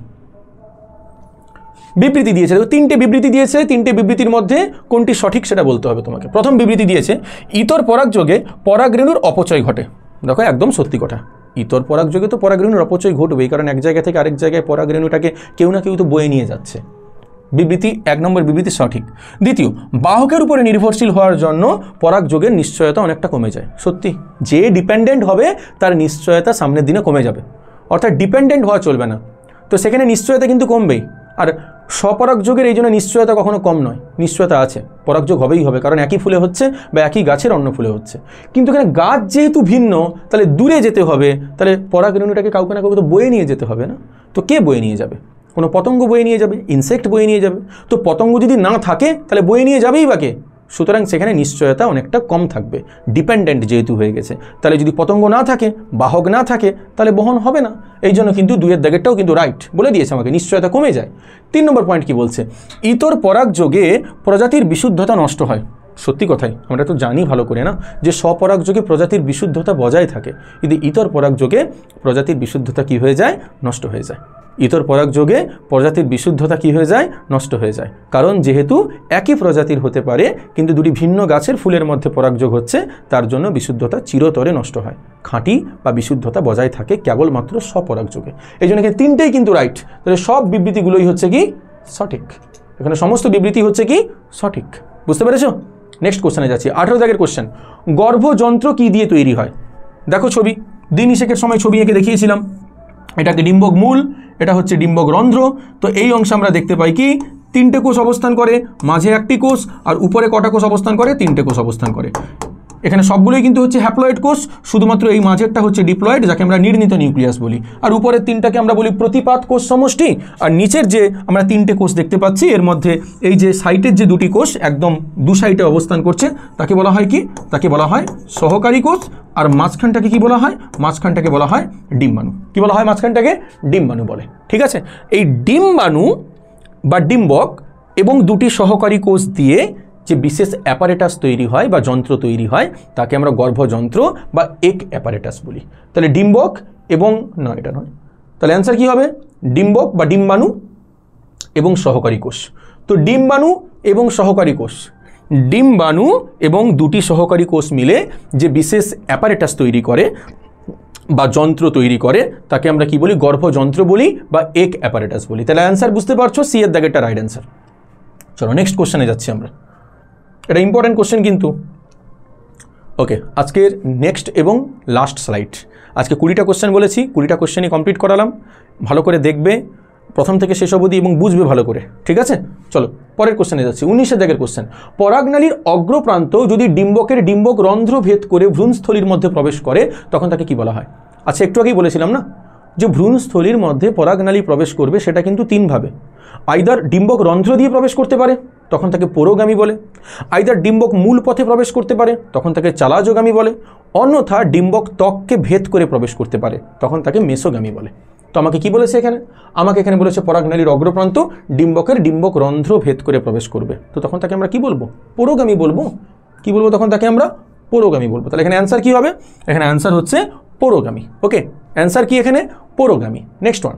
বিবৃতি দিয়েছে, দেখো 3টে বিবৃতি দিয়েছে, 3টে বিবৃতির মধ্যে কোনটি সঠিক সেটা বলতে হবে তোমাকে। প্রথম বিবৃতি দিয়েছে ইতর পরাগযোগে পরাগরেণুর অপচয় ঘটে। দেখো একদম সত্যি কথা, ইতর পরাগযোগে তো পরাগরেণুর অপচয় ঘটবেই, কারণ এক জায়গা থেকে আরেক জায়গায় পরাগরেণুটাকে কেউ না কেউ তো বয়ে নিয়ে যাচ্ছে। বিবৃতি 1 নম্বর বিবৃতি সঠিক। দ্বিতীয়, বাহকের উপরে নির্ভরশীল হওয়ার জন্য পরাগযোগের নিশ্চয়তা অনেকটা কমে যায়। সত্যি, যে ডিপেন্ডেন্ট হবে তার নিশ্চয়তা সামনের দিনে কমে যাবে, অর্থাৎ ডিপেন্ডেন্ট হওয়া চলবে না, তো সেখানে নিশ্চয়তা কিন্তু কমবেই। আর স্বপরাগযোগের এই জন্য নিশ্চয়তা কখনো কম নয়, নিশ্চয়তা আছে, পরাগযোগ হবেই হবে, কারণ একই ফুলে হচ্ছে বা একই গাছের অন্য ফুলে হচ্ছে। কিন্তু এখানে গাছ যেহেতু ভিন্ন, তাহলে দূরে যেতে হবে, তাহলে পরাগরেণুটাকে কাউকে না কাউকে তো বয়ে নিয়ে যেতে হবে না? তো কে বয়ে নিয়ে যাবে? কোনো পতঙ্গ বয়ে নিয়ে যাবে, ইনসেক্ট বয়ে নিয়ে যাবে। তো পতঙ্গ যদি না থাকে তাহলে বয়ে নিয়ে যাবেই বা কে? সুতরাং সেখানে নিশ্চয়তা অনেকটা কম থাকবে, ডিপেন্ডেন্ট যেহেতু হয়ে গেছে। তাহলে যদি পতঙ্গ না থাকে, বাহক না থাকে, তাহলে বহন হবে না। এই জন্য কিন্তু 2-এর দাগেরটাও কিন্তু রাইট বলে দিয়েছে আমাকে, নিশ্চয়তা কমে যায়। 3 নম্বর পয়েন্ট কি বলছে? ইতর পরাগযোগে প্রজাতির বিশুদ্ধতা নষ্ট হয়। সত্যি কথাই, আমরা তো জানি ভালো করে না যে স্বপরাগযোগে প্রজাতির বিশুদ্ধতা বজায় থাকে, কিন্তু ইতর পরাগযোগে প্রজাতির বিশুদ্ধতা কি হয়ে যায়? নষ্ট হয়ে যায়। ইতর পরাগযোগে প্রজাতির বিশুদ্ধতা কি হয়ে যায়? নষ্ট হয়ে যায়। কারণ যেহেতু একই প্রজাতির হতে পারে কিন্তু দুটি ভিন্ন গাছের ফুলের মধ্যে পরাগযোগ হচ্ছে, তার জন্য বিশুদ্ধতা চিরতরে নষ্ট হয়। খাঁটি বা বিশুদ্ধতা বজায় থাকে কেবলমাত্র স্বপরাগযোগে। এই জন্য এখানে 3টেই কিন্তু রাইট। তাহলে সব বিবৃতিগুলোই হচ্ছে কি সঠিক, এখানে সমস্ত বিবৃতি হচ্ছে কি সঠিক। বুঝতে পেরেছো? নেক্সট কোশ্চেনে যাচ্ছি। 18 দাগের কোশ্চেন, গর্ভযন্ত্র কি দিয়ে তৈরি হয়? দেখো ছবি, দিন নিষেকের সময় ছবি এঁকে দেখিয়েছিলাম। এটাকে ডিম্বক মূল, এটা হচ্ছে ডিম্বক রন্ধ্র। তো এই অংশে আমরা দেখতে পাই কি 3টে কোষ অবস্থান করে, মাঝে একটি কোষ, আর উপরে কটা কোষ অবস্থান করে? 3টে কোষ অবস্থান করে। এখানে সবগুলোই কিন্তু হচ্ছে হ্যাপ্লয়েড কোষ, শুধুমাত্র এই মাঝেরটা হচ্ছে ডিপ্লয়েড, যাকে আমরা নির্ণীত নিউক্লিয়াস বলি। আর উপরের 3টাকে আমরা বলি প্রতিপাত কোষ সমষ্টি। আর নিচের যে আমরা 3টে কোষ দেখতে পাচ্ছি, এর মধ্যে এই যে সাইটের যে 2টি কোষ একদম 2 সাইডে অবস্থান করছে, তাকে বলা হয় কি? তাকে বলা হয় সহকারী কোষ। আর মাঝখানটাকে কি বলা হয়? মাঝখানটাকে বলা হয় ডিম্বাণু। কি বলা হয় মাঝখানটাকে? ডিম্বাণু বলে। ঠিক আছে, এই ডিম্বাণু বা ডিম্বক এবং 2টি সহকারী কোষ দিয়ে যে বিশেষ অ্যাপারেটাস তৈরি হয় বা যন্ত্র তৈরি হয়, তাকে আমরা গর্ভযন্ত্র বা এক অ্যাপারেটাস বলি। তাহলে ডিম্বক এবং না, এটা নয়, তাহলে অ্যান্সার কি হবে? ডিম্বক বা ডিম্বাণু এবং সহকারী কোষ। তো ডিম্বাণু এবং সহকারী কোষ, ডিম্বাণু এবং 2টি সহকারী কোষ মিলে যে বিশেষ অ্যাপারেটাস তৈরি করে বা যন্ত্র তৈরি করে, তাকে আমরা কি বলি? গর্ভযন্ত্র বলি বা এক অ্যাপারেটাস বলি। তাহলে অ্যান্সার বুঝতে পারছো, সি এর দাগেরটা রাইট অ্যান্সার। চলো নেক্সট কোশ্চেনে যাচ্ছি আমরা। এটা ইম্পর্টেন্ট কোশ্চেন কিন্তু। ওকে, আজকের নেক্সট এবং লাস্ট স্লাইড। আজকে 20টা কোশ্চেন বলেছি, 20টা কোশ্চেনই কমপ্লিট করালাম। ভালো করে দেখবে প্রথম থেকে শেষ অবধি এবং বুঝবে ভালো করে। ঠিক আছে, চলো পরের কোশ্চেনে যাচ্ছি। 19 দাগের কোশ্চেন, পরাগনালীর অগ্রপ্রান্ত যদি ডিম্বকের ডিম্বক রন্ধ্র ভেদ করে ভ্রূণস্থলীর মধ্যে প্রবেশ করে, তখন তাকে কি বলা হয়? আচ্ছা, একটু আগেই বলেছিলাম না যে ভ্রূণস্থলীর মধ্যে পরাগনালী প্রবেশ করবে, সেটা কিন্তু 3 ভাবে। আইদার ডিম্বক রন্ধ্র দিয়ে প্রবেশ করতে পারে, তখন তাকে পোরোগামী বলে। আইদার ডিম্বক মূল পথে প্রবেশ করতে পারে, তখন তাকে চালাযোগামী বলে। অন্যথা ডিম্বক ত্বককে ভেদ করে প্রবেশ করতে পারে, তখন তাকে মেসোগামী বলে। তো আমাকে কি বলেছে এখানে? আমাকে এখানে বলেছে পরাগনালীর অগ্রপ্রান্ত ডিম্বকের ডিম্বক রন্ধ্র ভেদ করে প্রবেশ করবে, তো তখন তাকে আমরা কি বলবো? পোরোগামী বলবো। কি বলবো তখন? তাকে আমরা পোরোগামী বলবো। তাহলে এখানে অ্যান্সার কি হবে? এখানে অ্যান্সার হচ্ছে পোরোগামী। ওকে, অ্যান্সার কি এখানে? পোরোগামী। নেক্সট ওয়ান,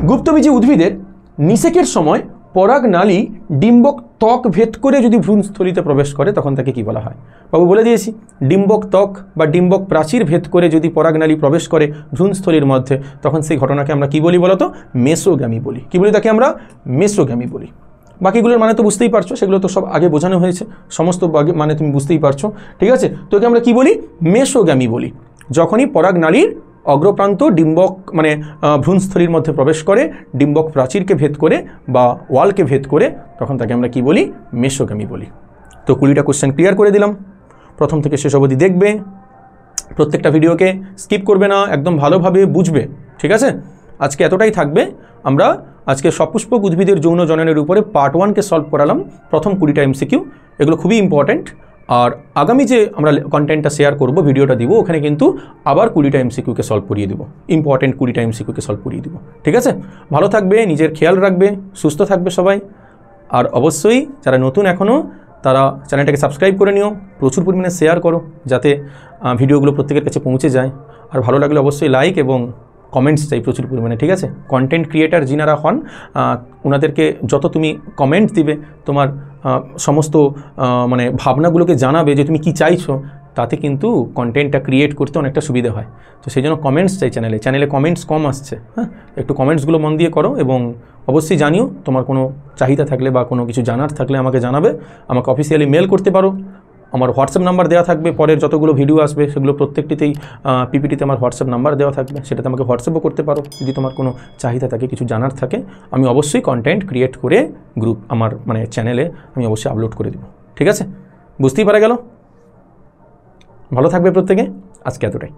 গুপ্তবীজী উদ্ভিদের নিষেকের সময় পরাগনালী ডিম্বক ত্বক ভেদ করে যদি ভ্রূণস্থলীতে প্রবেশ করে, তখন তাকে কি বলা হয়? বাবু বলে দিয়েছি, ডিম্বক ত্বক বা ডিম্বক প্রাচীর ভেদ করে যদি পরাগনালী প্রবেশ করে ভ্রূণস্থলীর মধ্যে, তখন সেই ঘটনাকে আমরা কি বলি বলতো? মেসোগামী বলি। কি বলি তাকে আমরা? মেসোগামী বলি। বাকিগুলোর মানে তো বুঝতেই পারছো, সেগুলো তো সব আগে বোঝানো হয়েছে, সমস্ত মানে তুমি বুঝতেই পারছো। ঠিক আছে, তো একে আমরা কি বলি? মেসোগামী বলি। যখনই পরাগনালীর অগ্রপ্রান্ত ডিম্বক মানে ভ্রূণস্থলীর মধ্যে প্রবেশ করে, ডিম্বক প্রাচীরকে ভেদ করে বা ওয়ালকে ভেদ করে, তখন তাকে আমরা কি বলি? মেসোগামী বলি। তো 20টা কোশ্চেন ক্লিয়ার করে দিলাম। প্রথম থেকে শেষ অবধি দেখবে, প্রত্যেকটা ভিডিওকে স্কিপ করবে না, একদম ভালোভাবে বুঝবে। ঠিক আছে, আজকে এতটাই থাকবে। আমরা আজকে সপুষ্পক উদ্ভিদের যৌন জননের উপরে পার্ট 1কে সলভ করালাম, প্রথম 20টা এমসিকিউ। এগুলো খুবই ইম্পর্ট্যান্ট। আর আগামী যে আমরা কন্টেন্টটা শেয়ার করব, ভিডিওটা দিব, ওখানে কিন্তু আবার 20টা এমসিকিউকে সলভ করিয়ে দেবো, ইম্পর্ট্যান্ট 20টা এমসিকিউকে সলভ করিয়ে দেবো। ঠিক আছে, ভালো থাকবে, নিজের খেয়াল রাখবে, সুস্থ থাকবে সবাই। আর অবশ্যই যারা নতুন এখনও, তারা চ্যানেলটাকে সাবস্ক্রাইব করে নিও, প্রচুর পরিমাণে শেয়ার করো, যাতে ভিডিওগুলো প্রত্যেকের কাছে পৌঁছে যায়। আর ভালো লাগলে অবশ্যই লাইক এবং কমেন্টস চাই প্রচুর পরিমাণে। ঠিক আছে, কন্টেন্ট ক্রিয়েটার যিনারা হন, ওনাদেরকে যত তুমি কমেন্ট দিবে, তোমার সমস্ত মানে ভাবনাগুলোকে জানাবে যে তুমি কি চাইছো, তাতে কিন্তু কন্টেন্টটা ক্রিয়েট করতে অনেকটা সুবিধা হয়। তো সেই জন্য কমেন্টস চাই চ্যানেলে কমেন্টস কম আসছে, হ্যাঁ, একটু কমেন্টসগুলো মন দিয়ে করো এবং অবশ্যই জানিও তোমার কোনো চাহিদা থাকলে বা কোনো কিছু জানার থাকলে আমাকে জানাবে। আমাকে অফিসিয়ালি মেল করতে পারো, আমার হোয়াটসঅ্যাপ নাম্বার দেওয়া থাকবে, পরের যতগুলো ভিডিও আসবে সেগুলো প্রত্যেকটিতেই পিপিটিতে আমার হোয়াটসঅ্যাপ নাম্বার দেওয়া থাকবে, সেটাতে আমাকে হোয়াটসঅ্যাপও করতে পারো যদি তোমার কোনো চাহিদা থাকে, কিছু জানার থাকে। আমি অবশ্যই কন্টেন্ট ক্রিয়েট করে গ্রুপ আমার মানে চ্যানেলে আমি অবশ্যই আপলোড করে দেবো। ঠিক আছে, বুঝতেই পারা গেল? ভালো থাকবে প্রত্যেকে, আজকে এতটাই।